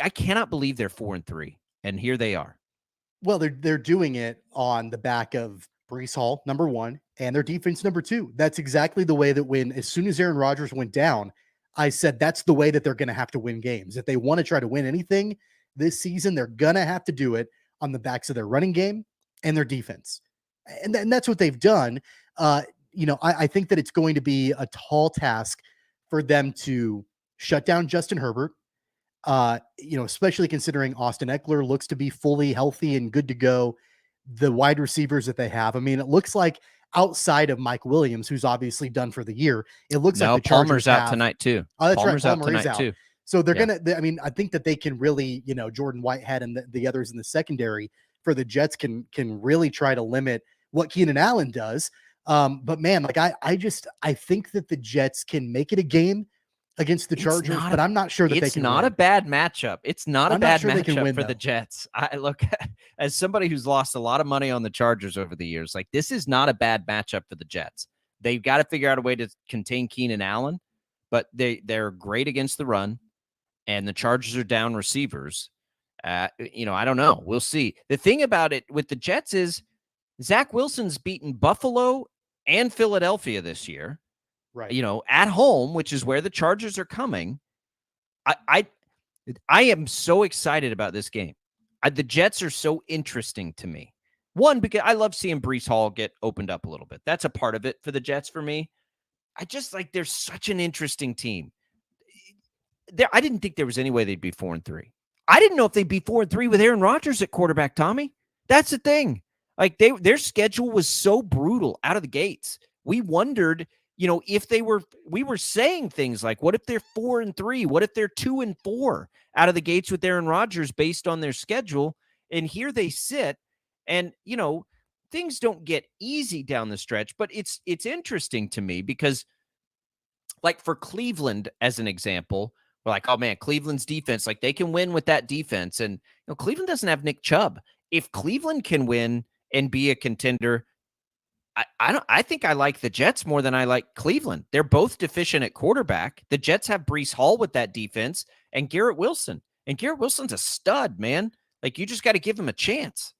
[SPEAKER 1] I cannot believe they're 4-3, and here they are.
[SPEAKER 2] Well, they're doing it on the back of Breece Hall, number one, and their defense, number two. That's exactly the way that as soon as Aaron Rodgers went down, I said that's the way that they're going to have to win games. If they want to try to win anything this season, they're going to have to do it on the backs of their running game and their defense. And that's what they've done. I think that it's going to be a tall task for them to shut down Justin Herbert, especially considering Austin Eckler looks to be fully healthy and good to go. The wide receivers that they have, it looks like outside of Mike Williams, who's obviously done for the year, it looks like the
[SPEAKER 1] Palmer's
[SPEAKER 2] Chargers
[SPEAKER 1] out tonight too.
[SPEAKER 2] Oh, that's
[SPEAKER 1] Palmer's
[SPEAKER 2] right.
[SPEAKER 1] out tonight too.
[SPEAKER 2] So they're I think that they can really, Jordan Whitehead and the others in the secondary for the Jets can really try to limit what Keenan Allen does. But man, I think that the Jets can make it a game against the Chargers, but I'm not sure that they can.
[SPEAKER 1] It's not a bad matchup. It's not a bad matchup for
[SPEAKER 2] the
[SPEAKER 1] Jets. I look, as somebody who's lost a lot of money on the Chargers over the years, this is not a bad matchup for the Jets. They've got to figure out a way to contain Keenan Allen, but they're great against the run, and the Chargers are down receivers. I don't know. We'll see. The thing about it with the Jets is Zach Wilson's beaten Buffalo and Philadelphia this year.
[SPEAKER 2] Right.
[SPEAKER 1] At home, which is where the Chargers are coming. I am so excited about this game. The Jets are so interesting to me. One, because I love seeing Breece Hall get opened up a little bit. That's a part of it for the Jets for me. I just they're such an interesting team. I didn't think there was any way they'd be 4-3. I didn't know if they'd be 4-3 with Aaron Rodgers at quarterback, Tommy. That's the thing. Their schedule was so brutal out of the gates. We wondered, if we were saying things like, what if they're 4-3? What if they're 2-4 out of the gates with Aaron Rodgers based on their schedule? And here they sit, and, things don't get easy down the stretch, but it's interesting to me because for Cleveland, as an example, we're like, oh man, Cleveland's defense, they can win with that defense. And Cleveland doesn't have Nick Chubb. If Cleveland can win and be a contender, I think I like the Jets more than I like Cleveland. They're both deficient at quarterback. The Jets have Breece Hall with that defense and Garrett Wilson. And Garrett Wilson's a stud, man. You just got to give him a chance.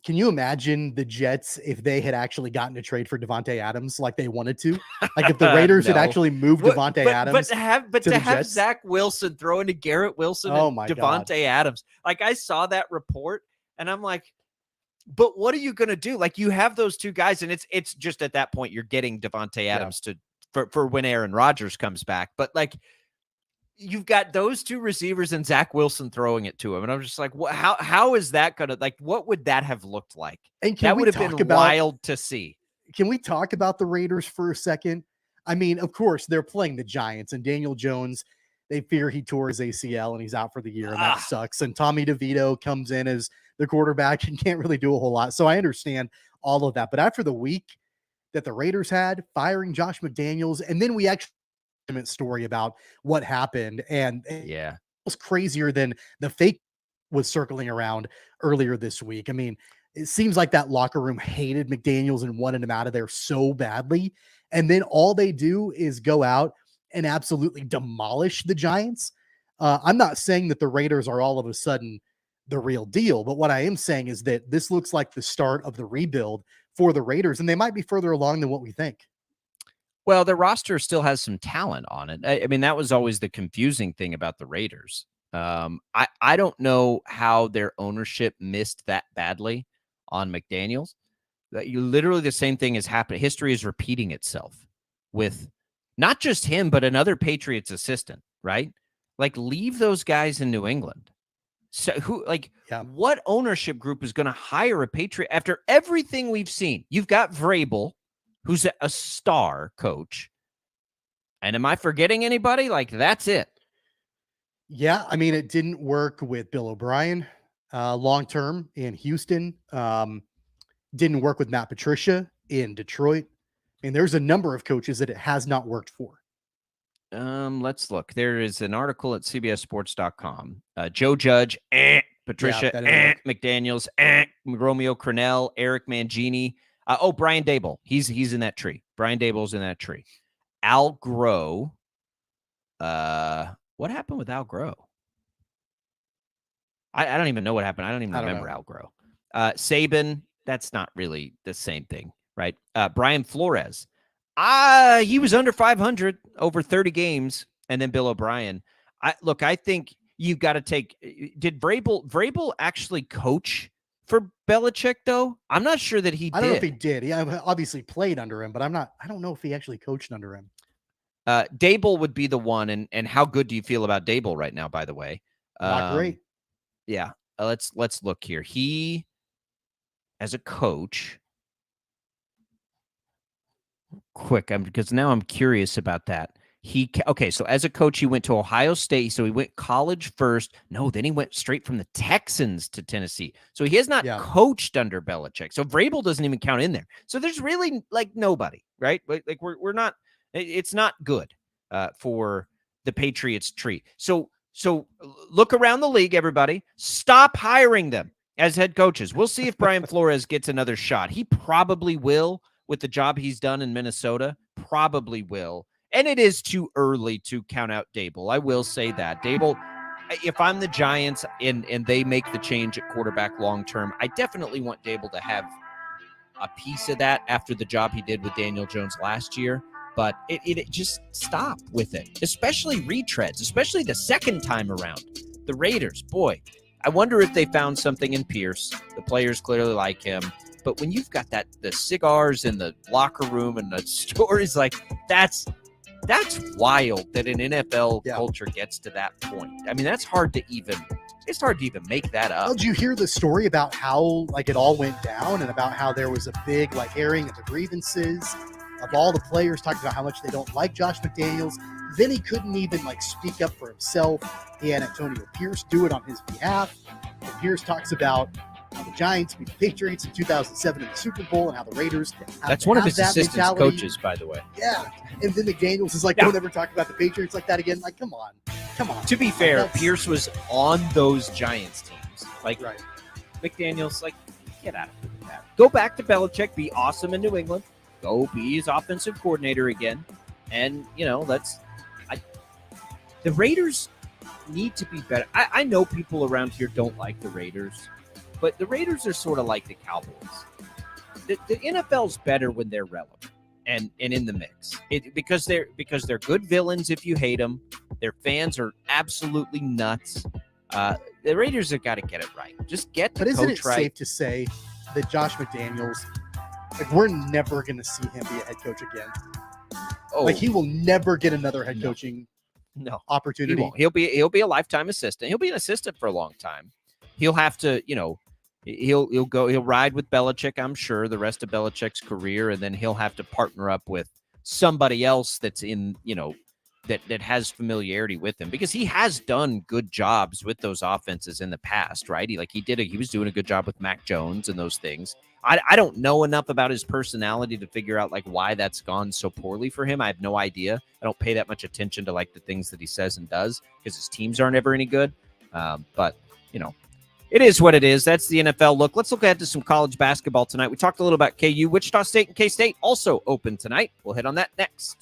[SPEAKER 2] Can you imagine the Jets if they had actually gotten a trade for Devontae Adams like they wanted to? If the Raiders had actually moved Devontae Adams,
[SPEAKER 1] but to have Zach Wilson throw into Garrett Wilson and Devontae Adams, I saw that report and I'm like, but what are you going to do? You have those two guys, and it's just at that point you're getting Devontae Adams for when Aaron Rodgers comes back. But you've got those two receivers and Zach Wilson throwing it to him, and I'm just like, how is that going to what would that have looked like?
[SPEAKER 2] And
[SPEAKER 1] that would have been wild to see.
[SPEAKER 2] Can we talk about the Raiders for a second? I mean, of course, they're playing the Giants, and Daniel Jones, they fear he tore his ACL and he's out for the year, and that sucks. And Tommy DeVito comes in as the quarterback and can't really do a whole lot. So I understand all of that. But after the week that the Raiders had, firing Josh McDaniels, and then we actually story about what happened, and
[SPEAKER 1] Yeah.
[SPEAKER 2] it was crazier than the fake was circling around earlier this week. I mean, it seems like that locker room hated McDaniels and wanted him out of there so badly. And then all they do is go out and absolutely demolish the Giants. I'm not saying that the Raiders are all of a sudden the real deal, but what I am saying is that this looks like the start of the rebuild for the Raiders, and they might be further along than what we think.
[SPEAKER 1] Well, their roster still has some talent on it. I mean, that was always the confusing thing about the Raiders. I don't know how their ownership missed that badly on McDaniels. You literally the same thing has happened. History is repeating itself with not just him, but another Patriots assistant, right? Like, leave those guys in New England. So what ownership group is going to hire a Patriot after everything we've seen? You've got Vrabel, who's a star coach. And am I forgetting anybody? Like, that's it.
[SPEAKER 2] Yeah, I mean, it didn't work with Bill O'Brien long-term in Houston. Didn't work with Matt Patricia in Detroit. And there's a number of coaches that it has not worked for.
[SPEAKER 1] Let's look. There is an article at CBSSports.com. Joe Judge, Patricia, McDaniels, Romeo Crennel, Eric Mangini. Brian Daboll. He's in that tree. Brian Daboll's in that tree. Al Groh. What happened with Al Groh? I don't even know what happened. I don't even remember Al Groh. Saban. That's not really the same thing, right? Brian Flores. He was under 500 over 30 games. And then Bill O'Brien. I think you've got to take. Did Vrabel actually coach for Belichick, though? I'm not sure that he did.
[SPEAKER 2] I don't know if he did. He obviously played under him, but I don't know if he actually coached under him.
[SPEAKER 1] Daboll would be the one. And how good do you feel about Daboll right now, by the way?
[SPEAKER 2] Not great.
[SPEAKER 1] Yeah. Let's look here. He, as a coach, because now I'm curious about that. So as a coach, he went to Ohio State. So he went college first. No, then he went straight from the Texans to Tennessee. So he has not coached under Belichick. So Vrabel doesn't even count in there. So there's really like nobody, right? Like we're not. It's not good for the Patriots tree. So look around the league, everybody. Stop hiring them as head coaches. We'll see if Brian Flores gets another shot. He probably will with the job he's done in Minnesota. Probably will. And it is too early to count out Daboll. I will say that. Daboll, if I'm the Giants and they make the change at quarterback long-term, I definitely want Daboll to have a piece of that after the job he did with Daniel Jones last year. But it just stop with it, especially retreads, especially the second time around. The Raiders, boy, I wonder if they found something in Pierce. The players clearly like him. But when you've got the cigars in the locker room and the stories like that's wild that an NFL culture gets to that point. I mean, it's hard to even make that up.
[SPEAKER 2] Well, did you hear the story about how it all went down and about how there was a big airing of the grievances of all the players talking about how much they don't like Josh McDaniels? Then he couldn't even speak up for himself. He had Antonio Pierce do it on his behalf. And Pierce talks about how the Giants beat the Patriots in 2007 in the Super Bowl and how the Raiders
[SPEAKER 1] that's one of his assistant coaches, by the way.
[SPEAKER 2] Yeah. And then McDaniels is don't ever talk about the Patriots like that again. Come on.
[SPEAKER 1] To be fair, Pierce was on those Giants teams. Right. McDaniels, get out of that. Go back to Belichick, be awesome in New England. Go be his offensive coordinator again. And, the Raiders need to be better. I know people around here don't like the Raiders, but the Raiders are sort of like the Cowboys. The NFL's better when they're relevant and in the mix. Because they're good villains if you hate them. Their fans are absolutely nuts. The Raiders have got to get it right. Just get the coach right.
[SPEAKER 2] But isn't it safe to say that Josh McDaniels, we're never going to see him be a head coach again? He will never get another head coaching opportunity.
[SPEAKER 1] He won't. He'll be a lifetime assistant. He'll be an assistant for a long time. He'll have to, he'll ride with Belichick, I'm sure, the rest of Belichick's career, and then he'll have to partner up with somebody else that's in, that has familiarity with him, because he has done good jobs with those offenses in the past, right? He was doing a good job with Mac Jones and those things. I don't know enough about his personality to figure out like why that's gone so poorly for him. I have no idea. I don't pay that much attention to like the things that he says and does because his teams aren't ever any good. But it is what it is. That's the NFL look. Let's look ahead to some college basketball tonight. We talked a little about KU, Wichita State, and K-State also open tonight. We'll hit on that next.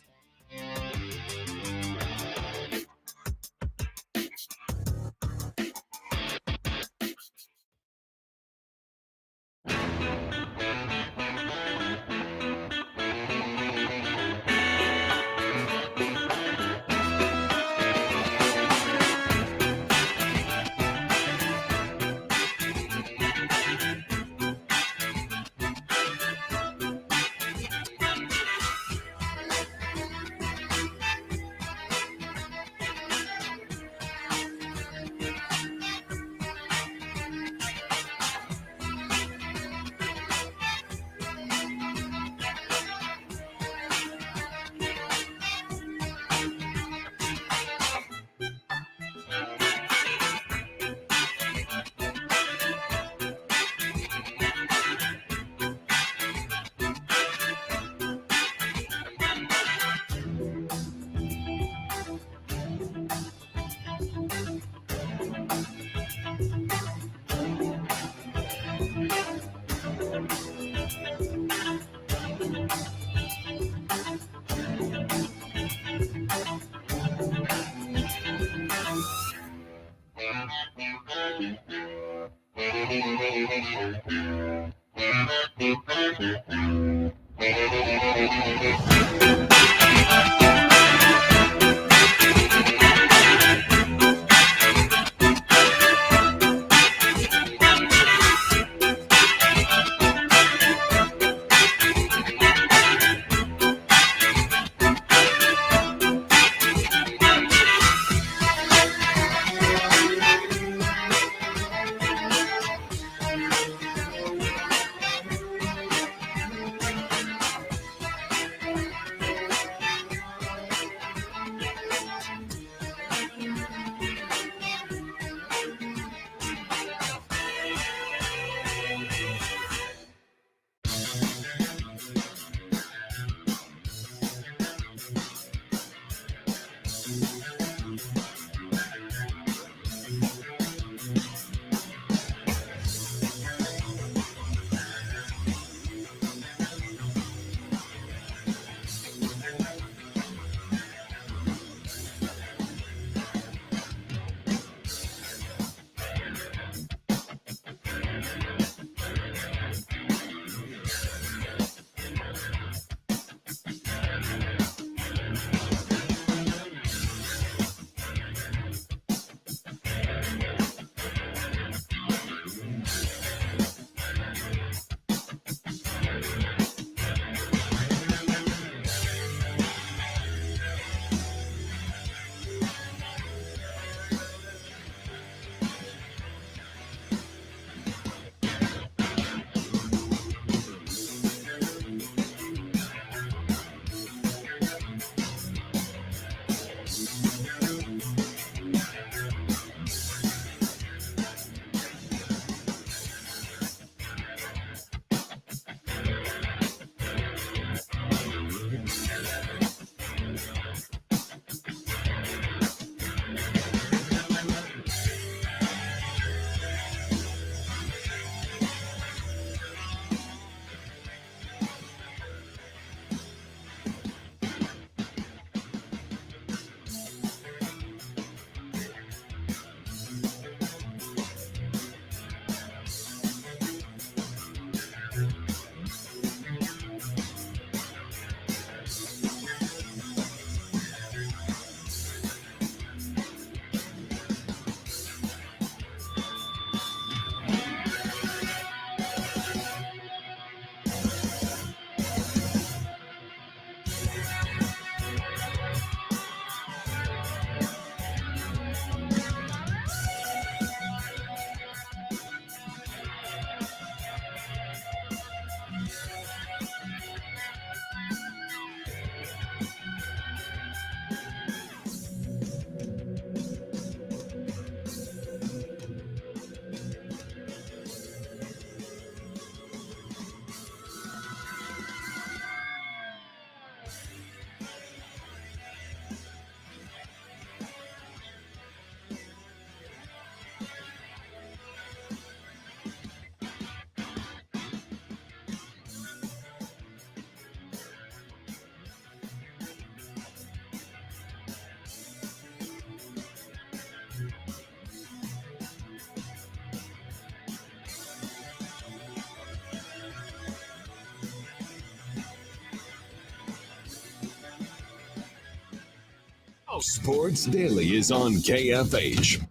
[SPEAKER 3] Sports Daily is on KFH.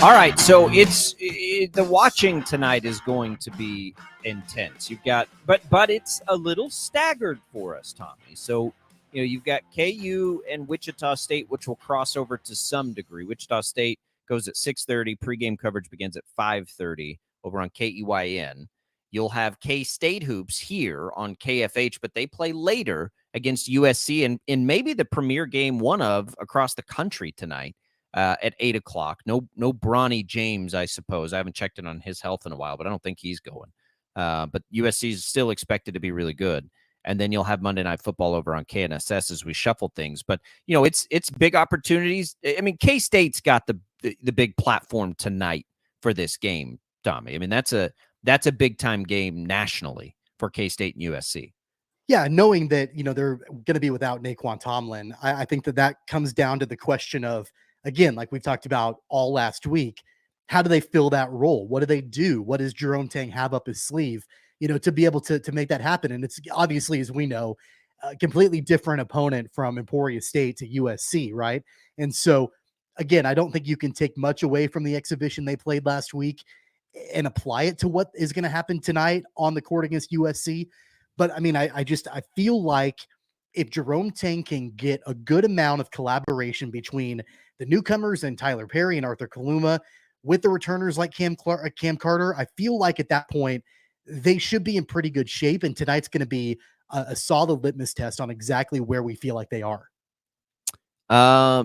[SPEAKER 1] All right, so the watching tonight is going to be intense. You've got, but it's a little staggered for us, Tommy. So you've got KU and Wichita State, which will cross over to some degree. Wichita State goes at 6:30. Pregame coverage begins at 5:30 over on KEYN. You'll have K-State hoops here on KFH, but they play later against USC and in maybe the premier game one of across the country tonight. At 8 o'clock. No Bronny James, I suppose. I haven't checked in on his health in a while, but I don't think he's going. But USC is still expected to be really good. And then you'll have Monday Night Football over on KNSS as we shuffle things. But, it's big opportunities. I mean, K-State's got the big platform tonight for this game, Tommy. I mean, that's a big-time game nationally for K-State and USC.
[SPEAKER 2] Yeah, knowing that, they're going to be without Naquan Tomlin, I think that comes down to the question of, again, like we've talked about all last week, how do they fill that role? What do they do? What does Jerome Tang have up his sleeve, to be able to make that happen? And it's obviously, as we know, a completely different opponent from Emporia State to USC, right? And so, again, I don't think you can take much away from the exhibition they played last week and apply it to what is going to happen tonight on the court against USC. But, I mean, I feel like if Jerome Tang can get a good amount of collaboration between the newcomers and Tyler Perry and Arthur Kaluma with the returners like Cam Carter, I feel like at that point they should be in pretty good shape. And tonight's going to be a solid litmus test on exactly where we feel like they are.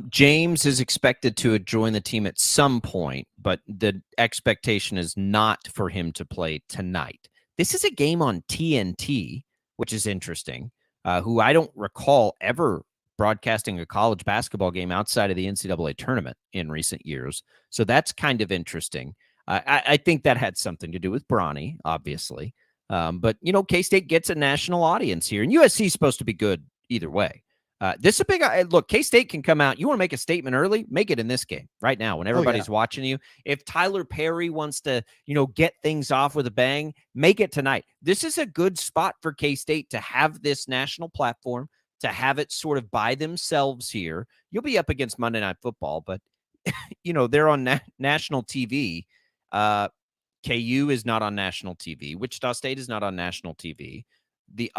[SPEAKER 1] James is expected to join the team at some point, but the expectation is not for him to play tonight. This is a game on TNT, which is interesting. Who I don't recall ever broadcasting a college basketball game outside of the NCAA tournament in recent years. So that's kind of interesting. I think that had something to do with Bronny, obviously. But, K-State gets a national audience here, and USC is supposed to be good either way. This is a big look. K-State can come out. You want to make a statement early? Make it in this game right now when everybody's watching you. If Tyler Perry wants to, get things off with a bang, make it tonight. This is a good spot for K-State to have this national platform, to have it sort of by themselves here. You'll be up against Monday Night Football, but they're on national TV. KU is not on national TV. Wichita State is not on national TV. Who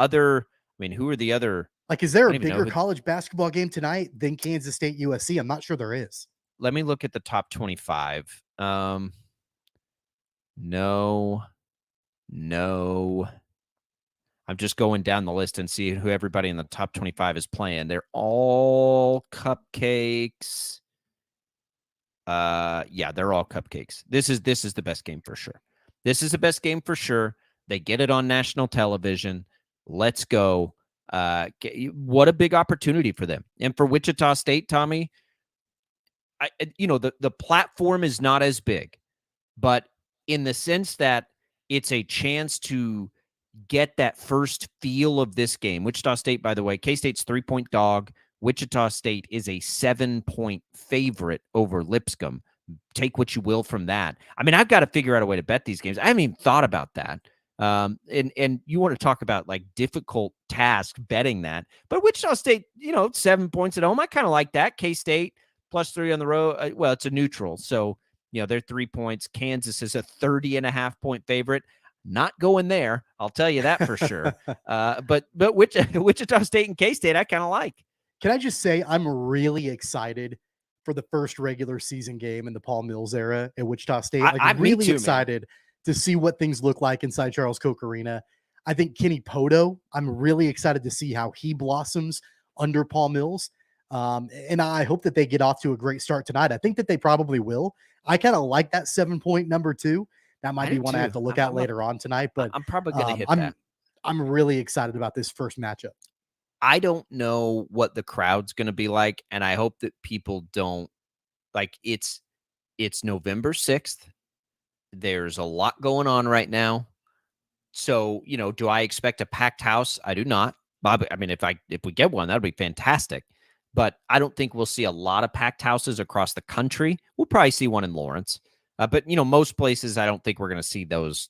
[SPEAKER 1] are the other?
[SPEAKER 2] Like, is there a bigger college basketball game tonight than Kansas State USC? I'm not sure there is.
[SPEAKER 1] Let me look at the top 25. No. I'm just going down the list and see who everybody in the top 25 is playing. They're all cupcakes. Yeah, they're all cupcakes. This is the best game for sure. This is the best game for sure. They get it on national television. Let's go. What a big opportunity for them. And for Wichita State, Tommy, the platform is not as big, but in the sense that it's a chance to get that first feel of this game. Wichita State, by the way, K-State's 3-point dog. Wichita State is a 7-point favorite over Lipscomb. Take what you will from that. I mean, I've got to figure out a way to bet these games. I haven't even thought about that. And you want to talk about like difficult task betting that, but Wichita State, 7 points at home. I kind of like that. K-State +3 on the road. Well, it's a neutral. So, they're 3 points. Kansas is a 30.5-point favorite. Not going there. I'll tell you that for sure. But Wichita State and K-State, I kind of like.
[SPEAKER 2] Can I just say, I'm really excited for the first regular season game in the Paul Mills era at Wichita State. I'm really excited to see what things look like inside Charles Koch Arena. I think Kenny Poto, I'm really excited to see how he blossoms under Paul Mills. And I hope that they get off to a great start tonight. I think that they probably will. I kind of like that 7-point number 2. That might be one I have to look at later on tonight, but
[SPEAKER 1] I'm probably going to hit that.
[SPEAKER 2] I'm really excited about this first matchup.
[SPEAKER 1] I don't know what the crowd's going to be like, and I hope that people don't it's November 6th. There's a lot going on right now. So, do I expect a packed house? I do not. Bob, I mean, if we get one, that'd be fantastic. But I don't think we'll see a lot of packed houses across the country. We'll probably see one in Lawrence. But most places, I don't think we're going to see those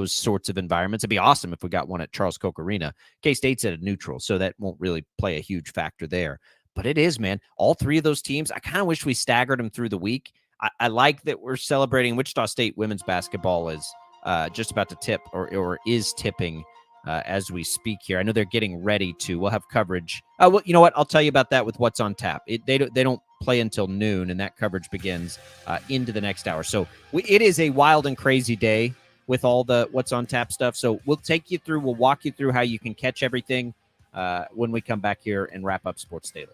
[SPEAKER 1] sorts of environments. It'd be awesome if we got one at Charles Koch Arena. K-State's at a neutral, so that won't really play a huge factor there. But it is, man. All three of those teams, I kind of wish we staggered them through the week. I like that we're celebrating. Wichita State women's basketball is just about to tip or is tipping as we speak here. I know they're getting ready to. We'll have coverage. Well, you know what? I'll tell you about that with what's on tap. They don't play until noon, and that coverage begins into the next hour. So it is a wild and crazy day with all the what's on tap stuff. So we'll walk you through how you can catch everything when we come back here and wrap up Sports Daily.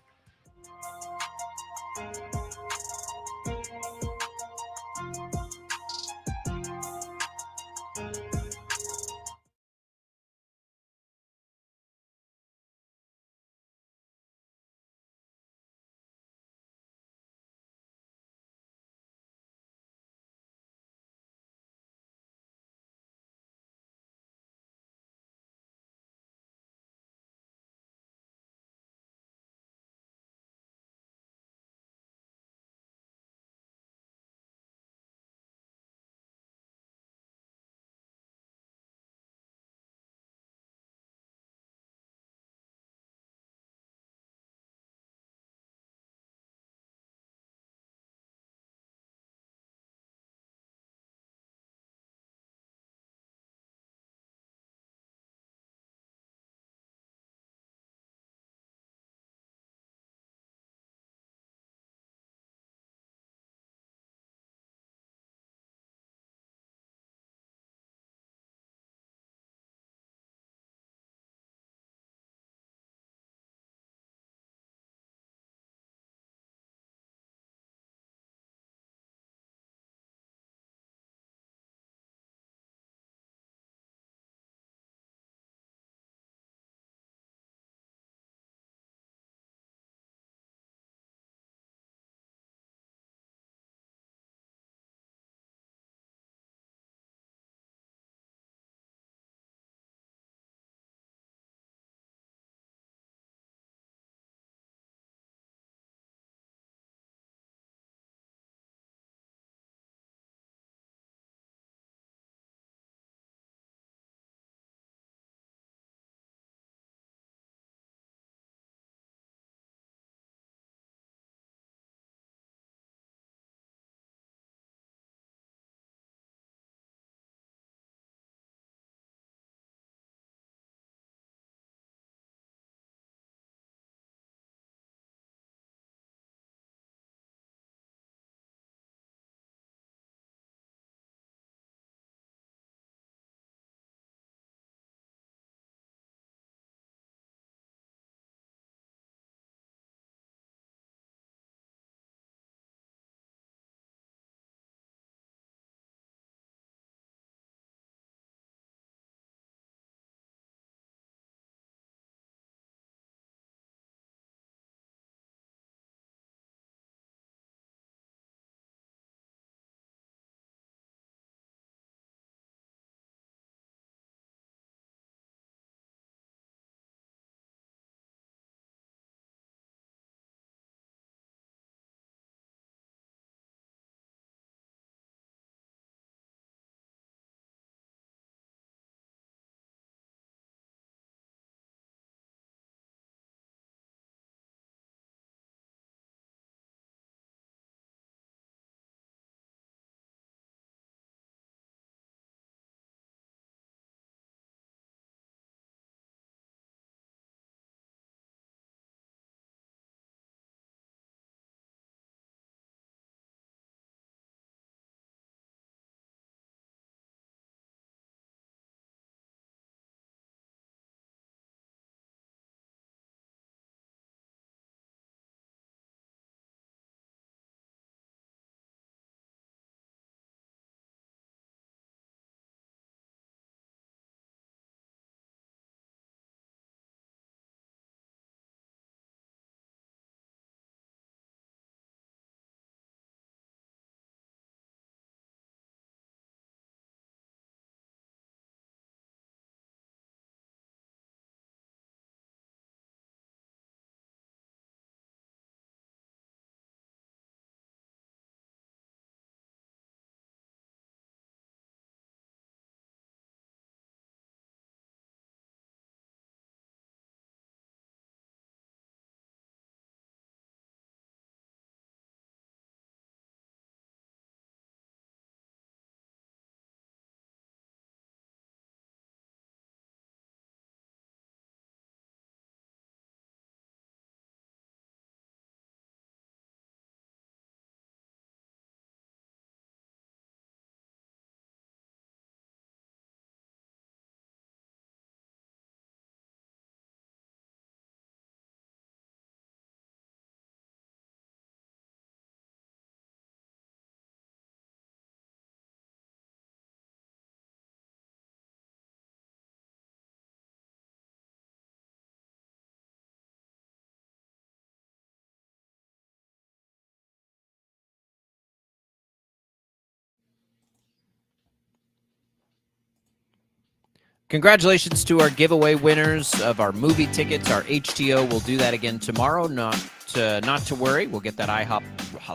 [SPEAKER 1] Congratulations to our giveaway winners of our movie tickets, our HTO. We'll do that again tomorrow. Not to worry. We'll get that IHOP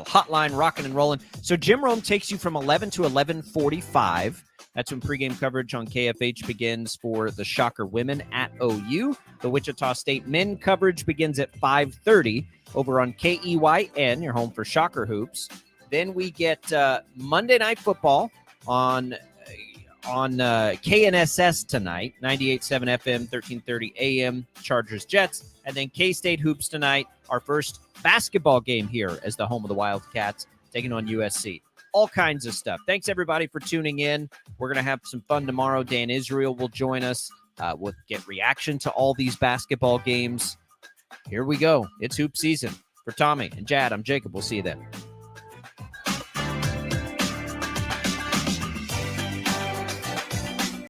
[SPEAKER 1] hotline rocking and rolling. So Jim Rome takes you from 11 to 11:45. That's when pregame coverage on KFH begins for the Shocker women at OU. The Wichita State men coverage begins at 5:30 over on KEYN, your home for Shocker hoops. Then we get Monday Night Football on KNSS tonight, 98.7 FM, 1330 AM, Chargers Jets. And then K-State hoops tonight, our first basketball game here as the home of the Wildcats, taking on USC. All kinds of stuff. Thanks, everybody, for tuning in. We're going to have some fun tomorrow. Dan Israel will join us. We'll get reaction to all these basketball games. Here we go. It's hoop season. For Tommy and Jad, I'm Jacob. We'll see you then.